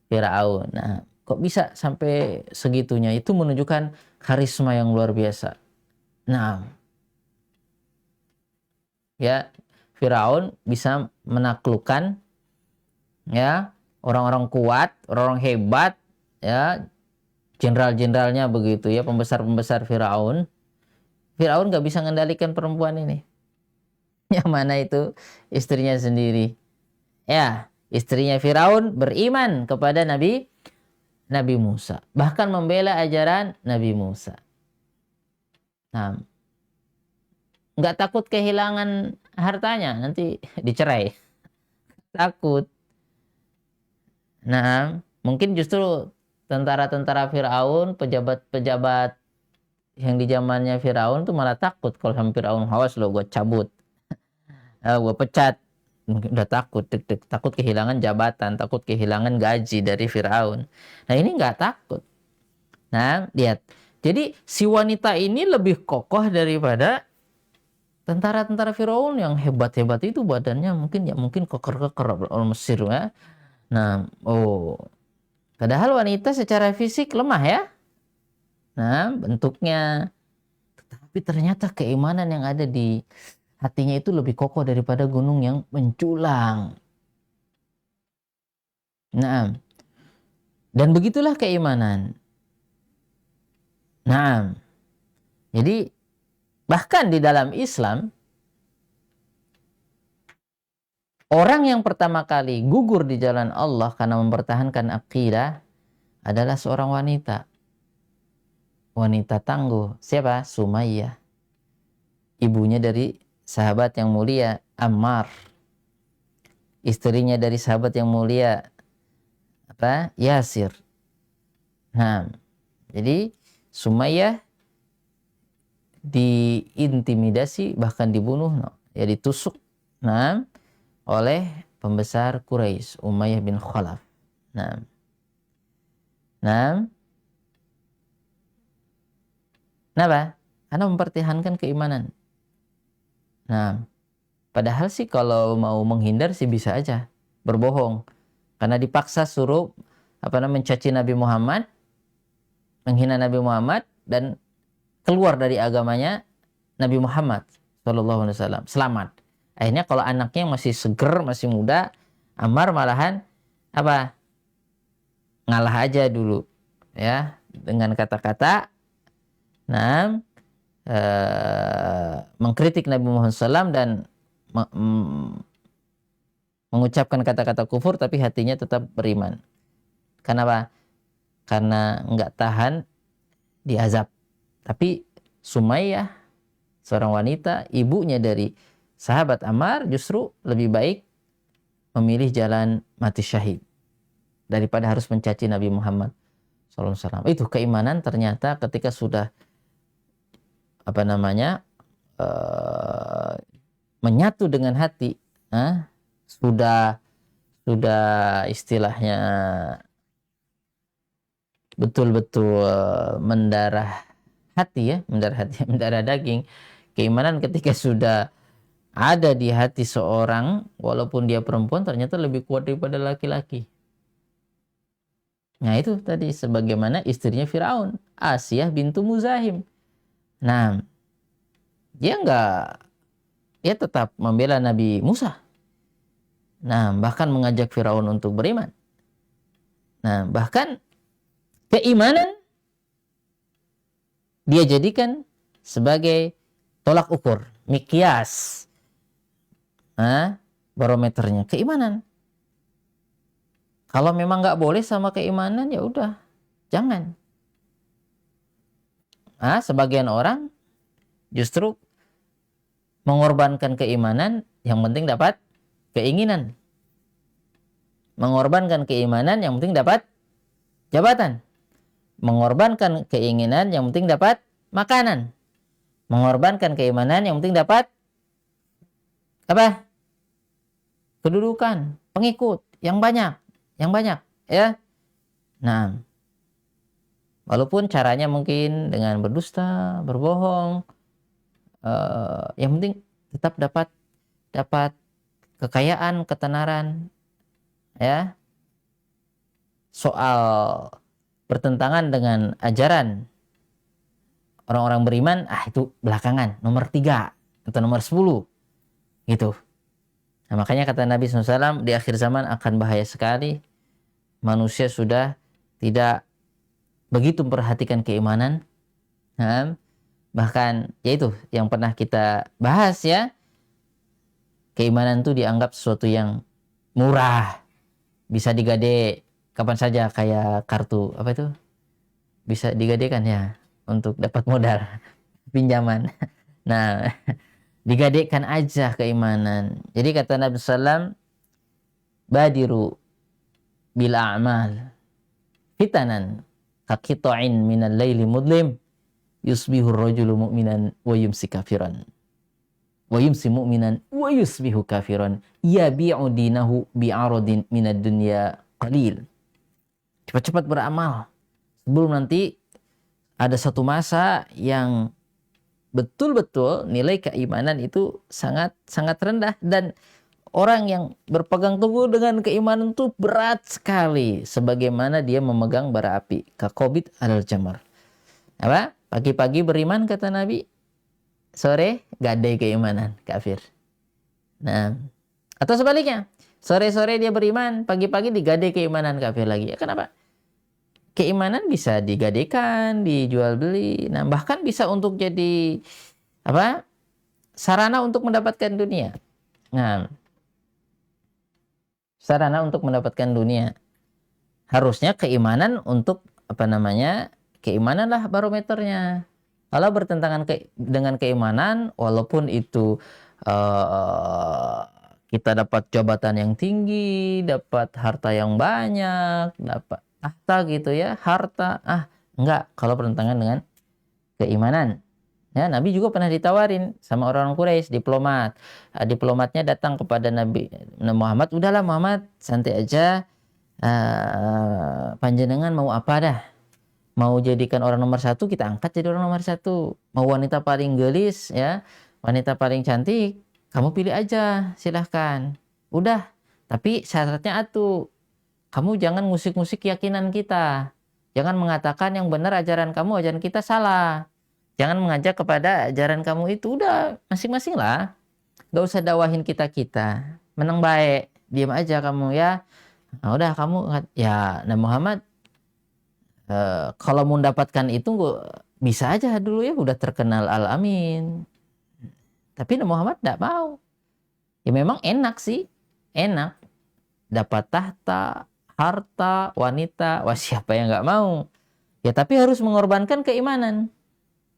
Firaun. Nah, kok bisa sampai segitunya? Itu menunjukkan karisma yang luar biasa. Nah, ya Firaun bisa menaklukkan ya orang-orang kuat, orang-orang hebat, ya jenderal-jenderalnya begitu ya, pembesar-pembesar Firaun. Firaun nggak bisa mengendalikan perempuan ini. Yang mana itu istrinya sendiri. Ya, istrinya Firaun beriman kepada Nabi Musa, bahkan membela ajaran Nabi Musa. Nah, nggak takut kehilangan hartanya, nanti dicerai. Takut. Nah, mungkin justru tentara-tentara Firaun, pejabat-pejabat yang di zamannya Firaun tuh malah takut kalau sama Firaun, awas lo gue cabut, gue pecat. Mungkin udah takut, takut kehilangan jabatan, takut kehilangan gaji dari Firaun. Nah ini nggak takut. Nah lihat, jadi si wanita ini lebih kokoh daripada tentara-tentara Firaun yang hebat-hebat itu, badannya mungkin keker-keker orang Mesir ya. Nah, padahal wanita secara fisik lemah ya. Nah, bentuknya, tetapi ternyata keimanan yang ada di hatinya itu lebih kokoh daripada gunung yang menculang. Nah, dan begitulah keimanan. Nah, jadi bahkan di dalam Islam, orang yang pertama kali gugur di jalan Allah karena mempertahankan akidah adalah seorang wanita. Wanita tangguh. Siapa? Sumayyah. Ibunya dari sahabat yang mulia Ammar. Istrinya dari sahabat yang mulia Yasir. Nah, jadi Sumayyah diintimidasi, bahkan dibunuh, ya ditusuk oleh pembesar Quraisy, Umayyah bin Khalaf. Kenapa? Karena mempertahankan keimanan. Nah, padahal sih kalau mau menghindar sih bisa aja berbohong, karena dipaksa suruh mencaci Nabi Muhammad, menghina Nabi Muhammad, dan keluar dari agamanya Nabi Muhammad SAW, selamat. Akhirnya kalau anaknya masih seger, masih muda, Ammar malahan ngalah aja dulu ya dengan kata-kata mengkritik Nabi Muhammad SAW dan mengucapkan kata-kata kufur, tapi hatinya tetap beriman. Kenapa? Karena nggak tahan diazab. Tapi Sumayyah, seorang wanita, ibunya dari sahabat Ammar, justru lebih baik memilih jalan mati syahid daripada harus mencaci Nabi Muhammad SAW. Itu keimanan ternyata ketika sudah menyatu dengan hati, sudah istilahnya betul-betul mendarah hati ya, mendarah daging. Keimanan ketika sudah ada di hati seorang, walaupun dia perempuan, ternyata lebih kuat daripada laki-laki. Nah itu tadi, sebagaimana istrinya Firaun, Asiyah bintu Muzahim. Nah, dia tetap membela Nabi Musa. Nah, bahkan mengajak Firaun untuk beriman. Nah, bahkan keimanan dia jadikan sebagai tolak ukur, mikyas. Nah, barometernya keimanan. Kalau memang nggak boleh sama keimanan, ya udah, jangan. Nah, sebagian orang justru mengorbankan keimanan, yang penting dapat keinginan. Mengorbankan keimanan, yang penting dapat jabatan. Mengorbankan keinginan, yang penting dapat makanan. Mengorbankan keimanan, yang penting dapat apa? Kedudukan, pengikut yang banyak, ya. Nah, walaupun caranya mungkin dengan berdusta, berbohong, yang penting tetap dapat kekayaan, ketenaran, ya. Soal bertentangan dengan ajaran orang-orang beriman, itu belakangan, nomor 3 atau nomor 10, gitu. Nah, makanya kata Nabi SAW, di akhir zaman akan bahaya sekali. Manusia sudah tidak begitu memperhatikan keimanan. Nah, bahkan yaitu yang pernah kita bahas ya. Keimanan itu dianggap sesuatu yang murah. Bisa digade kapan saja, kayak kartu apa itu? Bisa digadekan ya untuk dapat modal pinjaman. Nah, digadekan aja keimanan. Jadi kata Nabi SAW, badiru bil a'mal fitanan kaqita'in minal laili mudlim yusbihu rajulu mu'minan wa yumsi kafiran wa yumsi mu'minan wa yusbihu kafiran yabi'u dinahu bi'aradin minad dunya qalil. Cepat-cepat beramal sebelum nanti ada satu masa yang betul-betul nilai keimanan itu sangat rendah, dan orang yang berpegang teguh dengan keimanan itu berat sekali, sebagaimana dia memegang bara api, kaqobid alal jamar. Apa? Pagi-pagi beriman kata Nabi, sore gadai keimanan, kafir. Nah, atau sebaliknya, sore-sore dia beriman, pagi-pagi digadai keimanan, kafir lagi. Ya, kenapa? Keimanan bisa digadaikan, dijual beli, nah bahkan bisa untuk jadi apa? Sarana untuk mendapatkan dunia. Nah, sarana untuk mendapatkan dunia. Harusnya keimanan untuk apa namanya? Keimanan lah barometernya. Kalau bertentangan dengan keimanan, walaupun itu kita dapat jabatan yang tinggi, dapat harta yang banyak, dapat tahta gitu ya, harta, enggak, kalau bertentangan dengan keimanan. Ya, Nabi juga pernah ditawarin sama orang Quraisy, diplomat. Diplomatnya datang kepada Nabi Muhammad, udahlah Muhammad, santai aja. Panjenengan mau apa dah? Mau jadikan orang nomor 1, kita angkat jadi orang nomor 1. Mau wanita paling gelis, ya, wanita paling cantik, kamu pilih aja, silahkan. Udah, tapi syaratnya kamu jangan ngusik-ngusik keyakinan kita. Jangan mengatakan yang benar ajaran kamu, ajaran kita salah. Jangan mengajak kepada ajaran kamu itu. Udah, masing-masing lah. Gak usah dawahin kita-kita. Menang baik. Diam aja kamu ya. Nah, udah kamu, ya Nabi Muhammad, kalau mau mendapatkan itu bisa aja dulu ya. Udah terkenal Al-Amin. Tapi Nabi Muhammad gak mau. Ya memang enak sih. Enak. Dapat tahta, harta, wanita, siapa yang nggak mau? Ya tapi harus mengorbankan keimanan.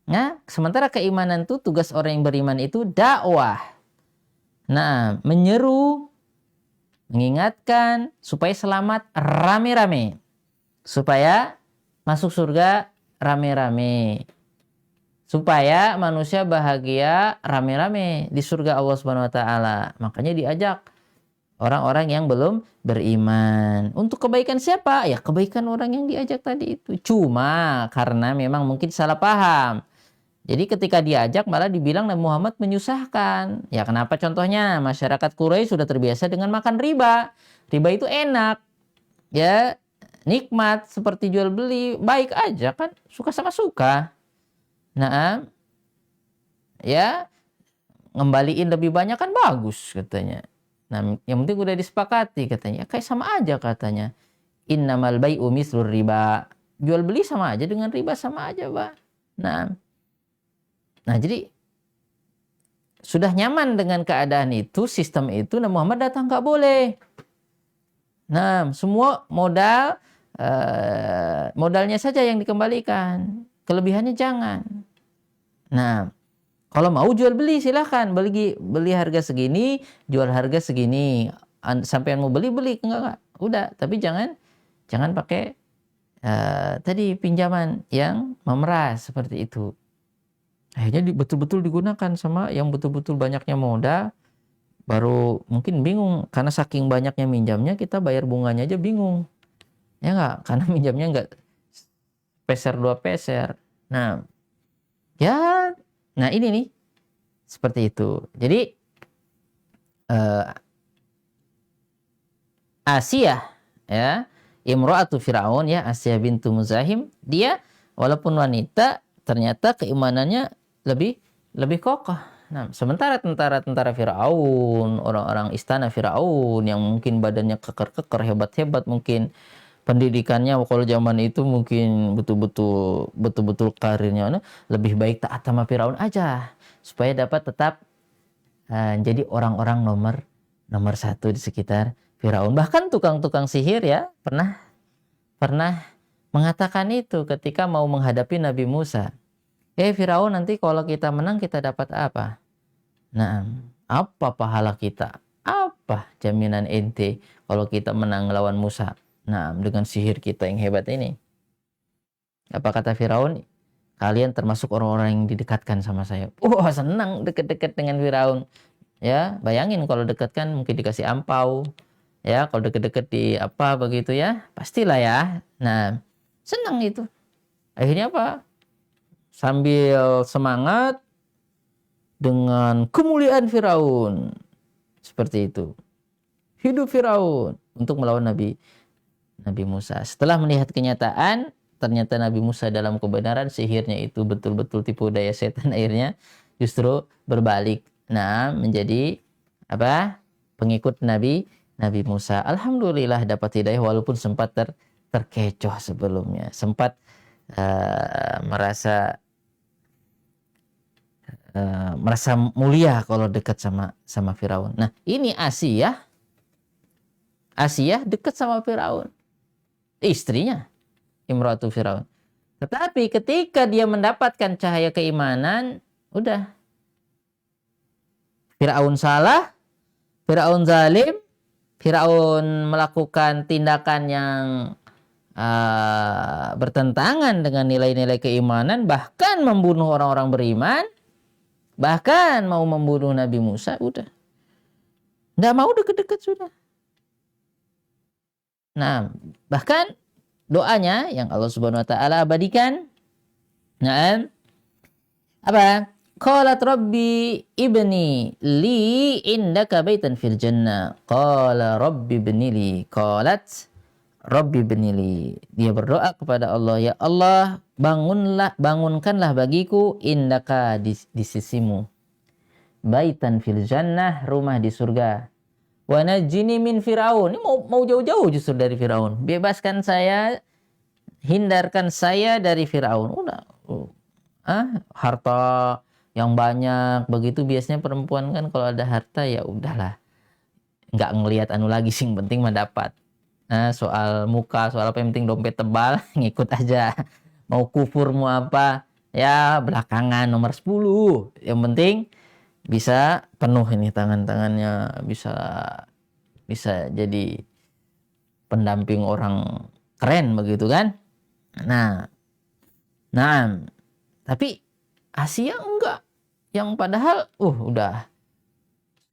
Nah, sementara keimanan itu tugas orang yang beriman itu dakwah. Nah, menyeru, mengingatkan supaya selamat rame-rame, supaya masuk surga rame-rame, supaya manusia bahagia rame-rame di surga Allah Subhanahu Wa Taala. Makanya diajak orang-orang yang belum beriman. Untuk kebaikan siapa? Ya kebaikan orang yang diajak tadi itu. Cuma karena memang mungkin salah paham. Jadi ketika diajak malah dibilang Nabi Muhammad menyusahkan. Ya kenapa? Contohnya masyarakat Quraisy sudah terbiasa dengan makan riba. Riba itu enak. Ya nikmat, seperti jual beli. Baik aja kan. Suka sama suka. Nah, ya ngembaliin lebih banyak kan bagus katanya. Nah, yang penting udah disepakati katanya. Kayak sama aja katanya. Innamal bai'u mislur riba. Jual beli sama aja dengan riba, sama aja, Pak. Nah, jadi sudah nyaman dengan keadaan itu, sistem itu, Nabi Muhammad datang nggak boleh. Nah, semua modalnya saja yang dikembalikan, kelebihannya jangan. Nah, kalau mau jual beli silahkan, beli harga segini, jual harga segini. Sampai yang mau beli enggak. Udah, tapi jangan pakai tadi pinjaman yang memeras seperti itu. Akhirnya betul-betul digunakan sama yang betul-betul banyaknya modal. Baru mungkin bingung karena saking banyaknya minjamnya, kita bayar bunganya aja bingung. Ya enggak? Karena minjamnya enggak peser 2 peser. Nah, ini nih seperti itu. Jadi Asiyah, ya, imra'atu Fir'aun, ya, Asiyah bintu Muzahim, dia walaupun wanita ternyata keimanannya lebih kokoh. Nah, sementara tentara Firaun, orang-orang istana Firaun yang mungkin badannya keker-keker, hebat-hebat, mungkin pendidikannya kalau zaman itu mungkin betul-betul karirnya lebih baik taat sama Firaun aja supaya dapat tetap jadi orang-orang nomor 1 di sekitar Firaun. Bahkan tukang-tukang sihir ya pernah mengatakan itu ketika mau menghadapi Nabi Musa. Firaun, nanti kalau kita menang kita dapat apa? Nah, apa pahala kita? Apa jaminan ente kalau kita menang lawan Musa? Nah, dengan sihir kita yang hebat ini. Apa kata Firaun? Kalian termasuk orang-orang yang didekatkan sama saya. Wah, senang deket-deket dengan Firaun. Ya, bayangin kalau dekat kan mungkin dikasih ampau. Ya, kalau deket-deket di apa begitu ya, pastilah ya. Nah, senang itu. Akhirnya apa? Sambil semangat dengan kemuliaan Firaun. Seperti itu. Hidup Firaun untuk melawan Nabi Musa. Setelah melihat kenyataan, ternyata Nabi Musa dalam kebenaran, sihirnya itu betul-betul tipu daya setan, akhirnya justru berbalik. Nah, menjadi apa? Pengikut Nabi Musa. Alhamdulillah dapat hidayah walaupun sempat terkecoh sebelumnya. Sempat merasa mulia kalau dekat sama Firaun. Nah, ini Asiyah dekat sama Firaun. Istrinya Imratu Firaun. Tetapi ketika dia mendapatkan cahaya keimanan, udah. Firaun salah, Firaun zalim, Firaun melakukan tindakan yang bertentangan dengan nilai-nilai keimanan, bahkan membunuh orang-orang beriman, bahkan mau membunuh Nabi Musa, udah. Nggak mau deket-deket sudah. Nah, bahkan doanya yang Allah Subhanahu wa taala abadikan. Nah, apa? Qalat rabbi ibni li indaka baitan fil jannah. Qala rabbi ibni li. Qalat rabbi ibni li. Dia berdoa kepada Allah, ya Allah, bangunkanlah bagiku indaka di sisimu. Baitan fil jannah, rumah di surga. Wa najini min Firaun. Ini mau jauh-jauh justru dari Firaun. Bebaskan saya, hindarkan saya dari Firaun. Udah. Harta yang banyak begitu, biasanya perempuan kan kalau ada harta ya udahlah. Enggak ngelihat lagi, sing penting mah dapat. Nah, soal muka, soal apa yang penting dompet tebal, ngikut aja. Mau kufur mau apa, ya belakangan nomor 10. Yang penting bisa penuh ini tangannya, bisa jadi pendamping orang keren begitu kan. Nah, tapi Asia enggak, yang padahal sudah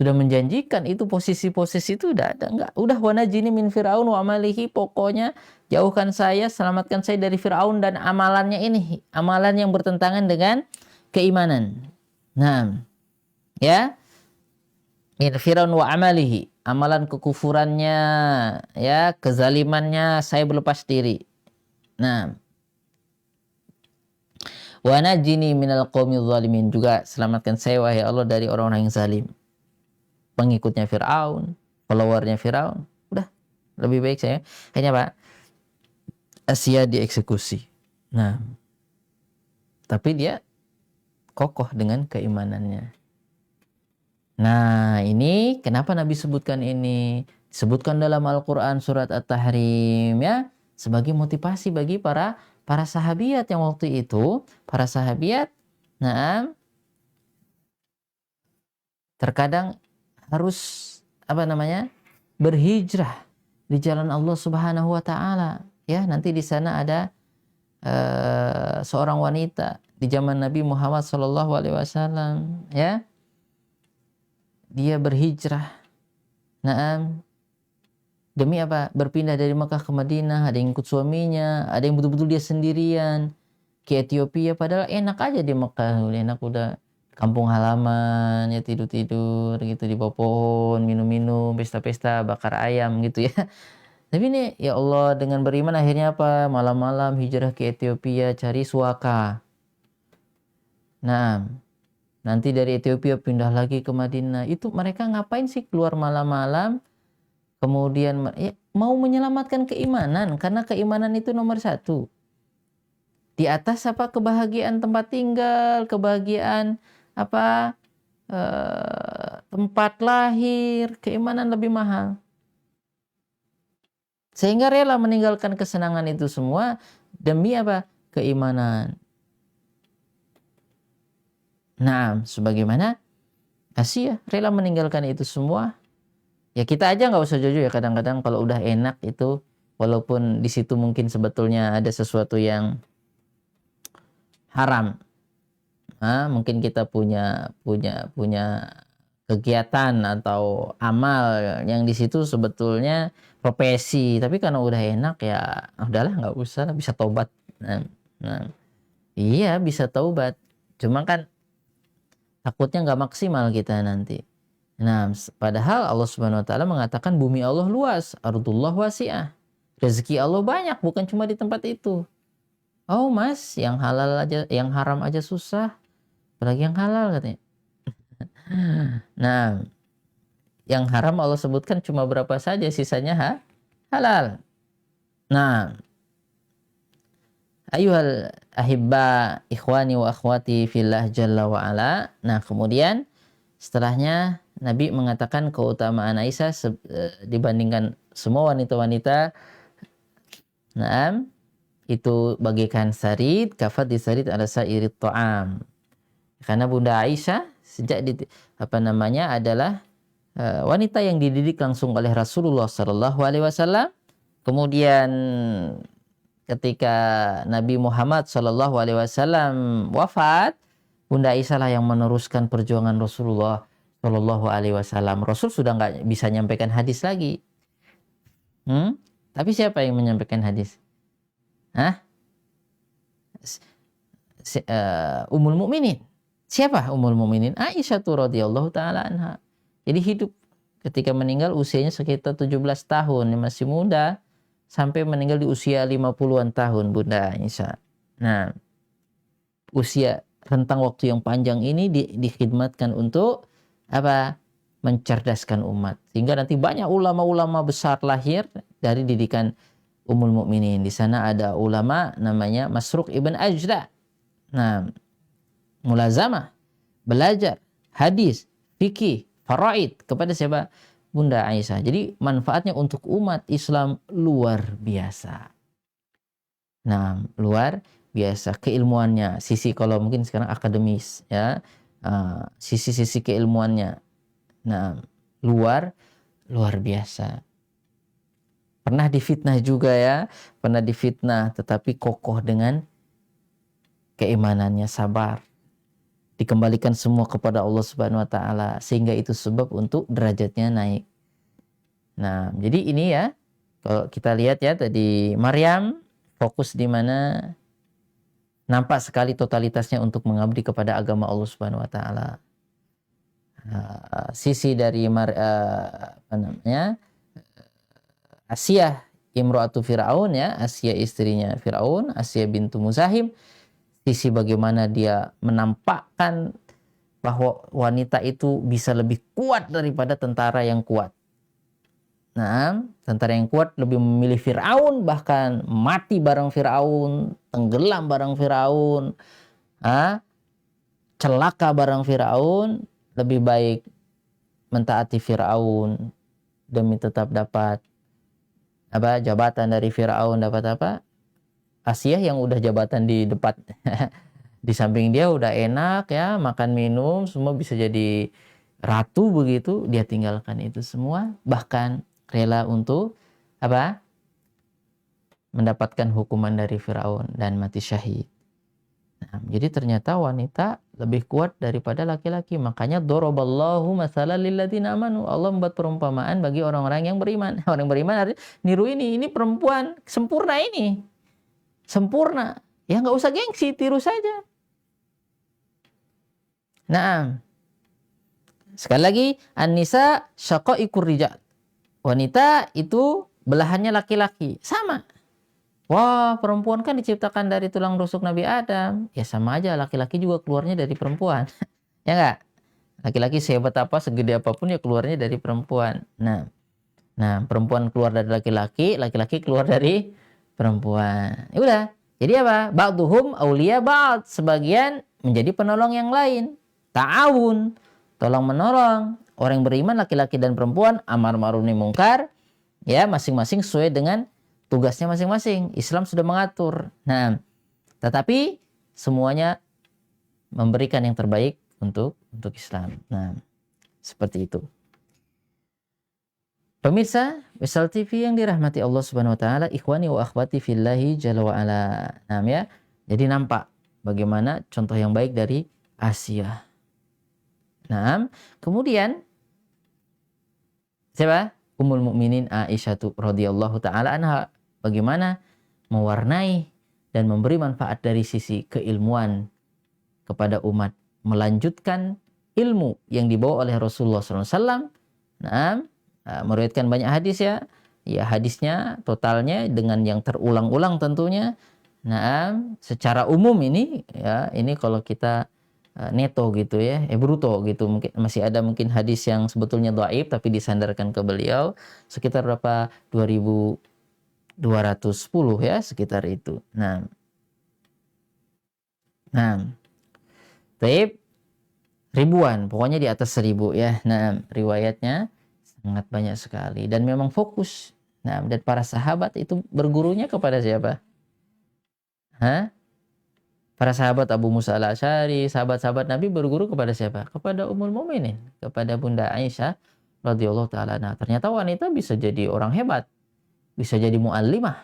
menjanjikan itu, posisi-posisi itu udah ada, enggak, udah wanajini min Firaun wa amalihi, pokoknya jauhkan saya, selamatkan saya dari Firaun dan amalannya ini, amalan yang bertentangan dengan keimanan. Nah, ya, min Firaun wa amalihi, amalan kekufurannya, ya, kezalimannya, saya berlepas diri. Nah, wa najini minal qaumil zalimin, juga selamatkan saya wahai Allah dari orang-orang yang zalim, pengikutnya Firaun, followernya Firaun. Udah, lebih baik saya. Kayaknya Pak, Asia dieksekusi. Nah, tapi dia kokoh dengan keimanannya. Nah, ini kenapa Nabi sebutkan ini? Disebutkan dalam Al-Quran surat At-Tahrim ya, sebagai motivasi bagi para sahabiat yang waktu itu, para sahabiat, nah, terkadang harus berhijrah di jalan Allah Subhanahu wa taala. Ya, nanti di sana ada seorang wanita di zaman Nabi Muhammad sallallahu alaihi wasallam, ya. Dia berhijrah. Naam. Demi apa? Berpindah dari Mekah ke Madinah, ada yang ikut suaminya, ada yang betul-betul dia sendirian ke Ethiopia, padahal enak aja di Mekah, enak udah kampung halaman, ya tidur-tidur gitu di bawah pohon, minum-minum, pesta-pesta, bakar ayam gitu ya. Tapi ini ya Allah, dengan beriman akhirnya apa? Malam-malam hijrah ke Ethiopia cari suaka. Nah, nanti dari Ethiopia pindah lagi ke Madinah. Itu mereka ngapain sih keluar malam-malam? Kemudian ya, mau menyelamatkan keimanan, karena keimanan itu nomor satu. Di atas apa? Kebahagiaan tempat tinggal, kebahagiaan apa? Tempat lahir, keimanan lebih mahal. Sehingga rela meninggalkan kesenangan itu semua demi apa? Keimanan. Nah, sebagaimana Asia rela meninggalkan itu semua. Ya kita aja nggak usah jujur ya, kadang-kadang kalau udah enak itu, walaupun di situ mungkin sebetulnya ada sesuatu yang haram. Nah, mungkin kita punya kegiatan atau amal yang di situ sebetulnya profesi, tapi karena udah enak ya udahlah nggak usah, bisa taubat. Iya bisa taubat, cuma kan takutnya nggak maksimal kita nanti. Nah, padahal Allah Subhanahu wa taala mengatakan bumi Allah luas, ardullah wasi'ah. Rezeki Allah banyak, bukan cuma di tempat itu. Oh, Mas, yang halal aja, yang haram aja susah, apalagi yang halal katanya. Nah, yang haram Allah sebutkan cuma berapa saja, sisanya halal. Nah, ayuhal ahibba ikhwani wa akhwati fillah jalla wa ala. Nah, kemudian setelahnya Nabi mengatakan keutamaan Aisyah dibandingkan semua wanita-wanita. Naam, itu bagaikan sarid, kafat disarid ala sairit ta'am. Karena Bunda Aisyah sejak adalah wanita yang dididik langsung oleh Rasulullah sallallahu alaihi wasallam. Kemudian ketika Nabi Muhammad sallallahu alaihi wasallam wafat, Bunda Aisyah lah yang meneruskan perjuangan Rasulullah sallallahu alaihi wasallam. Rasul sudah nggak bisa nyampaikan hadis lagi. Tapi siapa yang menyampaikan hadis? Ummul Mukminin. Siapa Ummul Mukminin? Aisyah radhiyallahu taala anha. Jadi hidup ketika meninggal usianya sekitar 17 tahun, masih muda, sampai meninggal di usia 50-an tahun Bunda Aisyah. Nah, usia rentang waktu yang panjang ini dikhidmatkan untuk apa? Mencerdaskan umat. Sehingga nanti banyak ulama-ulama besar lahir dari didikan Ummul Mukminin. Di sana ada ulama namanya Masruq ibn Ajda. Nah, mulazamah, belajar hadis, fikih, faraid kepada siapa? Bunda Aisyah. Jadi manfaatnya untuk umat Islam luar biasa. Nah, luar biasa keilmuannya. Sisi kalau mungkin sekarang akademis ya, sisi-sisi keilmuannya. Nah, luar biasa. Pernah difitnah juga ya, pernah difitnah, tetapi kokoh dengan keimanannya, sabar. Dikembalikan semua kepada Allah Subhanahu wa taala, sehingga itu sebab untuk derajatnya naik. Nah, jadi ini ya, kalau kita lihat ya tadi Maryam fokus di mana, nampak sekali totalitasnya untuk mengabdi kepada agama Allah Subhanahu wa taala. Sisi dari Asiyah imro'atu Fir'aun ya, Asiyah istrinya Fir'aun, Asiyah bintu Muzahim, sisi bagaimana dia menampakkan bahwa wanita itu bisa lebih kuat daripada tentara yang kuat. Nah, tentara yang kuat lebih memilih Firaun, bahkan mati bareng Firaun, tenggelam bareng Firaun, celaka bareng Firaun, lebih baik mentaati Firaun demi tetap dapat jabatan dari Firaun, dapat Asiyah yang udah jabatan di depan di samping dia udah enak ya, makan minum semua bisa jadi ratu begitu, dia tinggalkan itu semua, bahkan rela untuk mendapatkan hukuman dari Firaun dan mati syahid. Nah, jadi ternyata wanita lebih kuat daripada laki-laki. Makanya doroballahu masalan lilladzina amanu. Allah membuat perumpamaan bagi orang-orang yang beriman. Orang yang beriman harus niru ini perempuan sempurna ini. Sempurna. Ya nggak usah gengsi, tiru saja. Nah, sekali lagi, an-nisa syaqaiqur rijal. Wanita itu belahannya laki-laki. Sama. Wah, perempuan kan diciptakan dari tulang rusuk Nabi Adam. Ya sama aja, laki-laki juga keluarnya dari perempuan. Ya enggak? Laki-laki sehebat apa, segede apapun ya keluarnya dari perempuan. Nah, perempuan keluar dari laki-laki, laki-laki keluar dari perempuan. Ya udah. Jadi apa? Ba'duhum auliya ba'd. Sebagian menjadi penolong yang lain. Ta'awun. Tolong menolong. Orang yang beriman laki-laki dan perempuan, amar ma'ruf nahi mungkar, ya masing-masing sesuai dengan tugasnya masing-masing. Islam sudah mengatur. Nah, tetapi semuanya memberikan yang terbaik untuk Islam. Nah, seperti itu. Pemirsa Wisal TV yang dirahmati Allah Subhanahu wa taala, ikhwani wa akhwati fillahi jalla wa ala. Nah, ya. Jadi nampak bagaimana contoh yang baik dari Asia. Nah, kemudian siapa? Ummul Mukminin Aisyah radhiyallahu taala anha, bagaimana mewarnai dan memberi manfaat dari sisi keilmuan kepada umat, melanjutkan ilmu yang dibawa oleh Rasulullah SAW. Nah, meriwayatkan banyak hadis ya hadisnya totalnya dengan yang terulang-ulang tentunya. Nah, secara umum ini kalau kita neto gitu ya, bruto gitu, mungkin masih ada mungkin hadis yang sebetulnya dhaif tapi disandarkan ke beliau sekitar berapa 2210 ya, sekitar itu. Nah, taib ribuan, pokoknya di atas 1000 ya. Nah, riwayatnya sangat banyak sekali dan memang fokus. Nah, dan para sahabat itu bergurunya kepada siapa? Para sahabat Abu Musa al-Asy'ari, sahabat-sahabat Nabi berguru kepada siapa? Kepada Ummul Mukminin, kepada Bunda Aisyah radhiyallahu taala. Nah, ternyata wanita bisa jadi orang hebat, bisa jadi muallimah,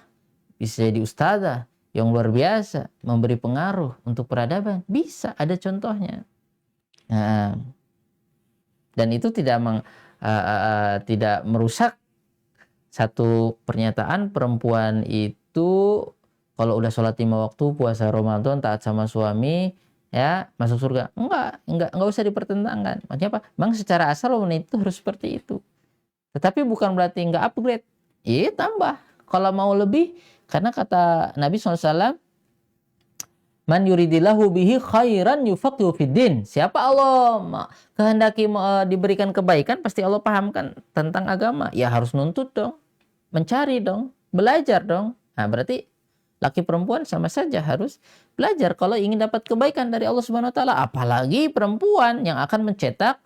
bisa jadi ustazah yang luar biasa, memberi pengaruh untuk peradaban. Bisa, ada contohnya. Nah, dan itu tidak merusak satu pernyataan perempuan itu kalau udah sholat 5 waktu, puasa Ramadan, taat sama suami, ya masuk surga. Enggak usah dipertentangkan. Maksudnya apa? Memang secara asal wanita itu harus seperti itu. Tetapi bukan berarti enggak upgrade. Iya, tambah. Kalau mau lebih, karena kata Nabi SAW, man yuridillahu bihi khairan yufaqihu fiddin. Siapa Allah kehendaki diberikan kebaikan, pasti Allah pahamkan tentang agama. Ya harus nuntut dong, mencari dong, belajar dong. Nah, berarti laki perempuan sama saja harus belajar kalau ingin dapat kebaikan dari Allah Subhanahu wa taala. Apalagi perempuan yang akan mencetak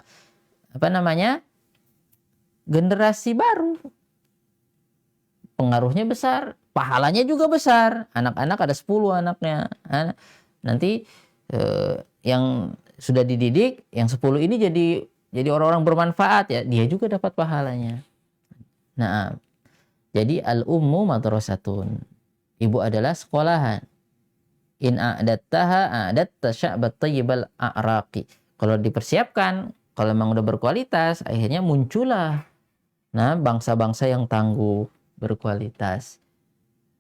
generasi baru. Pengaruhnya besar, pahalanya juga besar. Anak-anak ada 10 anaknya. Nanti yang sudah dididik, yang 10 ini jadi orang-orang bermanfaat ya, dia juga dapat pahalanya. Nah, jadi al-ummu madrasatun. Ibu adalah sekolahan. In a'dattaha a'datta sya'bat thayyibal a'raqi. Kalau dipersiapkan, kalau memang udah berkualitas, akhirnya muncullah bangsa-bangsa yang tangguh, berkualitas.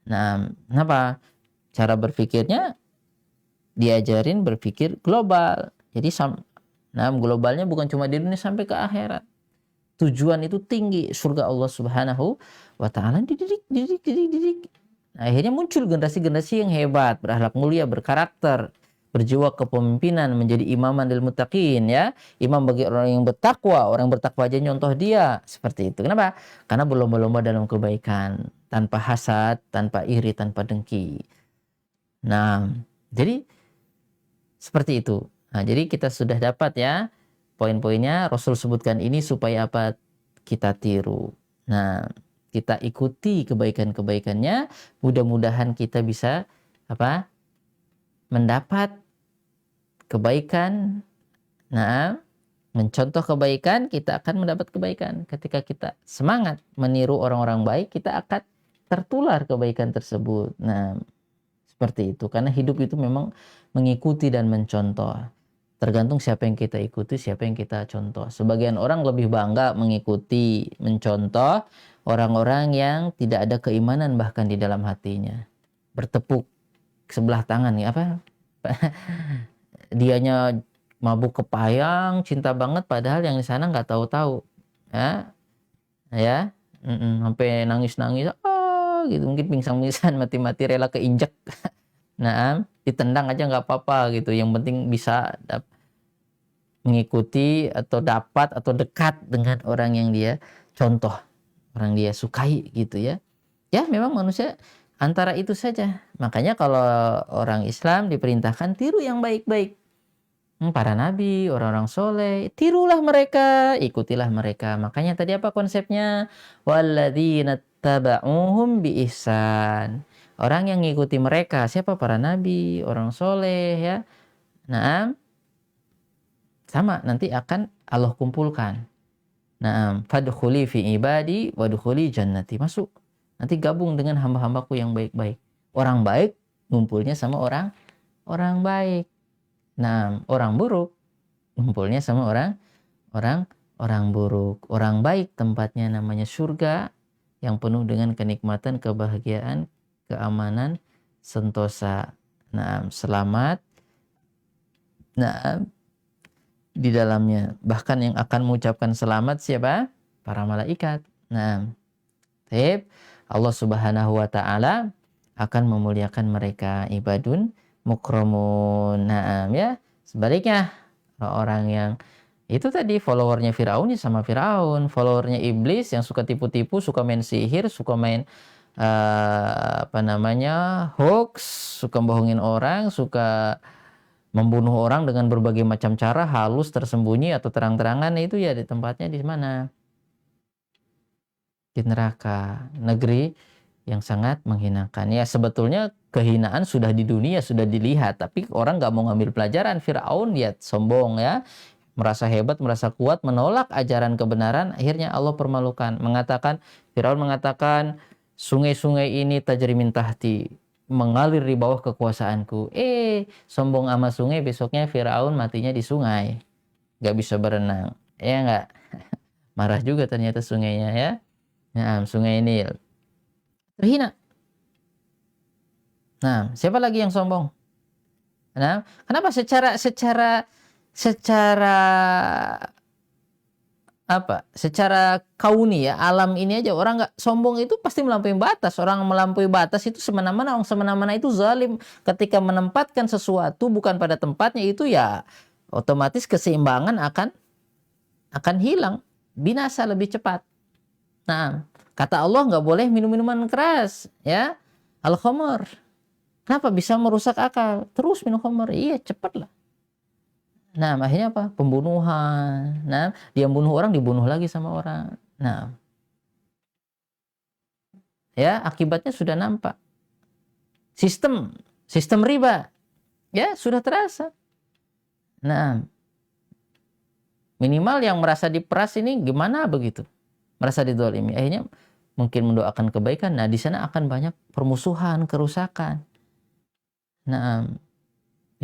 Nah, kenapa? Cara berpikirnya diajarin berpikir global. Jadi globalnya bukan cuma di dunia, sampai ke akhirat. Tujuan itu tinggi, surga Allah Subhanahu wa taala, dididik. Nah, akhirnya muncul generasi-generasi yang hebat, berakhlak mulia, berkarakter, berjiwa kepemimpinan, menjadi imaman lil muttaqin ya. Imam bagi orang yang bertakwa, orang yang bertakwa aja nyontoh dia. Seperti itu. Kenapa? Karena berlomba-lomba dalam kebaikan, tanpa hasad, tanpa iri, tanpa dengki. Nah, jadi seperti itu. Nah, jadi kita sudah dapat ya poin-poinnya. Rasul sebutkan ini supaya apa? Kita tiru. Nah, kita ikuti kebaikan-kebaikannya. Mudah-mudahan kita bisa apa? Mendapat kebaikan. Nah, mencontoh kebaikan, kita akan mendapat kebaikan. Ketika kita semangat meniru orang-orang baik, kita akan tertular kebaikan tersebut. Nah, seperti itu. Karena hidup itu memang mengikuti dan mencontoh. Tergantung siapa yang kita ikuti, siapa yang kita contoh. Sebagian orang lebih bangga mengikuti, mencontoh orang-orang yang tidak ada keimanan bahkan di dalam hatinya. Bertepuk sebelah tangan ya apa? Dianya mabuk kepayang, cinta banget, padahal yang di sana nggak tahu-tahu. Ya, sampai nangis-nangis, gitu, mungkin pingsan-pingsan, mati-mati rela keinjek. Nah, ditendang aja nggak apa-apa gitu. Yang penting bisa mengikuti atau dapat atau dekat dengan orang yang dia contoh, orang dia sukai gitu ya. Ya, memang manusia antara itu saja. Makanya kalau orang Islam diperintahkan tiru yang baik-baik. Para nabi, orang-orang soleh, tirulah mereka, ikutilah mereka. Makanya tadi apa konsepnya? Walladzina taba'uhum bi ihsan. Orang yang ngikuti mereka, siapa? Para nabi, orang soleh ya. Nah, sama nanti akan Allah kumpulkan. Nah, fadkhuli fi ibadi wadkhuli jannati. Masuk. Nanti gabung dengan hamba-hambaku yang baik-baik. Orang baik ngumpulnya sama orang baik. Nah, orang buruk ngumpulnya sama orang buruk. Orang baik tempatnya namanya surga yang penuh dengan kenikmatan, kebahagiaan, keamanan, sentosa. Nah, selamat. Nah, di dalamnya. Bahkan yang akan mengucapkan selamat siapa? Para malaikat. Nah, Allah Subhanahu wa taala akan memuliakan mereka, ibadun mukramun. Nah, ya. Sebaliknya, orang yang itu tadi followernya Firaun ya sama Firaun, followernya iblis yang suka tipu-tipu, suka main sihir, suka main hoax, suka bohongin orang, suka membunuh orang dengan berbagai macam cara, halus, tersembunyi atau terang-terangan, itu ya di tempatnya di mana? Di neraka, negeri yang sangat menghinakan. Ya sebetulnya kehinaan sudah di dunia, sudah dilihat, tapi orang nggak mau ngambil pelajaran. Firaun ya sombong ya, merasa hebat, merasa kuat, menolak ajaran kebenaran, akhirnya Allah permalukan. Firaun mengatakan, sungai-sungai ini tajri min tahti, mengalir di bawah kekuasaanku. Sombong ama sungai, besoknya Firaun matinya di sungai, nggak bisa berenang. Ya nggak? Marah juga ternyata sungainya ya. Nah, sungai Nil terhina. Nah, siapa lagi yang sombong? Nah, kenapa secara kauni ya, alam ini aja orang nggak sombong itu pasti melampaui batas. Orang melampaui batas itu semena-mena, orang semena-mena itu zalim. Ketika menempatkan sesuatu bukan pada tempatnya, itu ya otomatis keseimbangan akan hilang, binasa lebih cepat. Nah, kata Allah nggak boleh minum minuman keras ya, al-khamr. Kenapa? Bisa merusak akal. Terus minum khamr, iya cepatlah. Nah, akhirnya apa? Pembunuhan. Nah, dia bunuh orang, dibunuh lagi sama orang. Nah, ya akibatnya sudah nampak. Sistem riba, ya sudah terasa. Nah, minimal yang merasa diperas ini gimana begitu? Merasa dizalimi. Akhirnya mungkin mendoakan kebaikan. Nah, di sana akan banyak permusuhan, kerusakan. Nah,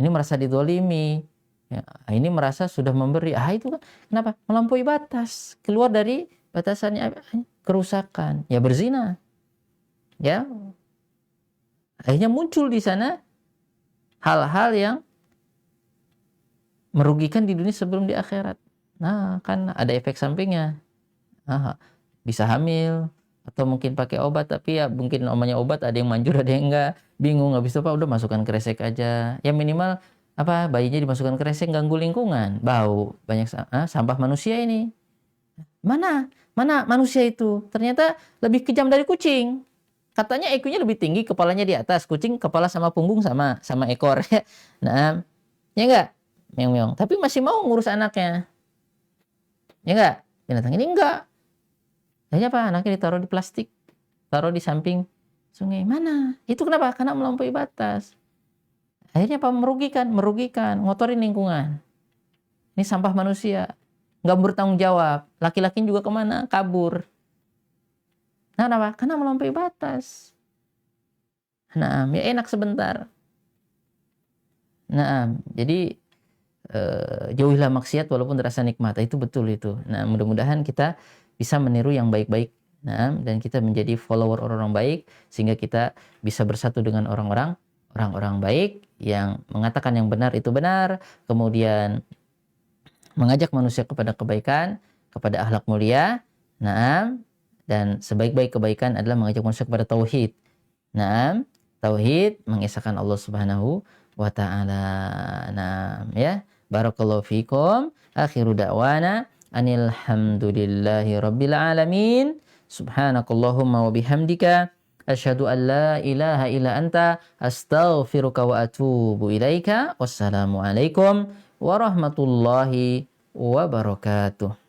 ini merasa dizalimi. Ya, ini merasa sudah memberi. Itu kan kenapa? Melampaui batas, keluar dari batasannya, kerusakan. Ya berzina. Ya. Akhirnya muncul di sana hal-hal yang merugikan di dunia sebelum di akhirat. Nah, kan ada efek sampingnya. Bisa hamil atau mungkin pakai obat, tapi ya mungkin namanya obat ada yang manjur, ada yang enggak. Bingung, habis itu udah masukkan kresek aja. Ya minimal apa bayinya dimasukkan ke kresek ganggu lingkungan, bau, banyak sampah manusia ini. Mana manusia itu ternyata lebih kejam dari kucing. Katanya IQ-nya lebih tinggi, kepalanya di atas, kucing kepala sama punggung sama ekor. Nah, ya enggak? Meong-meong. Tapi masih mau ngurus anaknya. Ya enggak? Binatang ini enggak. Akhirnya apa? Anaknya ditaruh di plastik, taruh di samping sungai. Mana? Itu kenapa? Karena melampaui batas. Akhirnya apa? Merugikan, ngotorin lingkungan. Ini sampah manusia. Nggak bertanggung jawab. Laki-laki juga kemana? Kabur. Nah, kenapa? Karena melampaui batas. Nah, ya enak sebentar. Nah, jadi jauhilah maksiat walaupun terasa nikmat. Itu betul itu. Nah, mudah-mudahan kita bisa meniru yang baik-baik. Nah, dan kita menjadi follower orang-orang baik sehingga kita bisa bersatu dengan orang-orang baik yang mengatakan yang benar itu benar, kemudian mengajak manusia kepada kebaikan, kepada akhlak mulia. Nah, dan sebaik-baik kebaikan adalah mengajak manusia kepada tauhid. Nah, tauhid mengesahkan Allah Subhanahu wa taala. Nah, ya. Barakallahu fikum. Akhiru da'wana anil hamdulillahi rabbil alamin. Subhanakallahumma wa bihamdika asyhadu an la ilaha illa anta astaghfiruka wa atubu ilaika. Wassalamualaikum warahmatullahi wabarakatuh.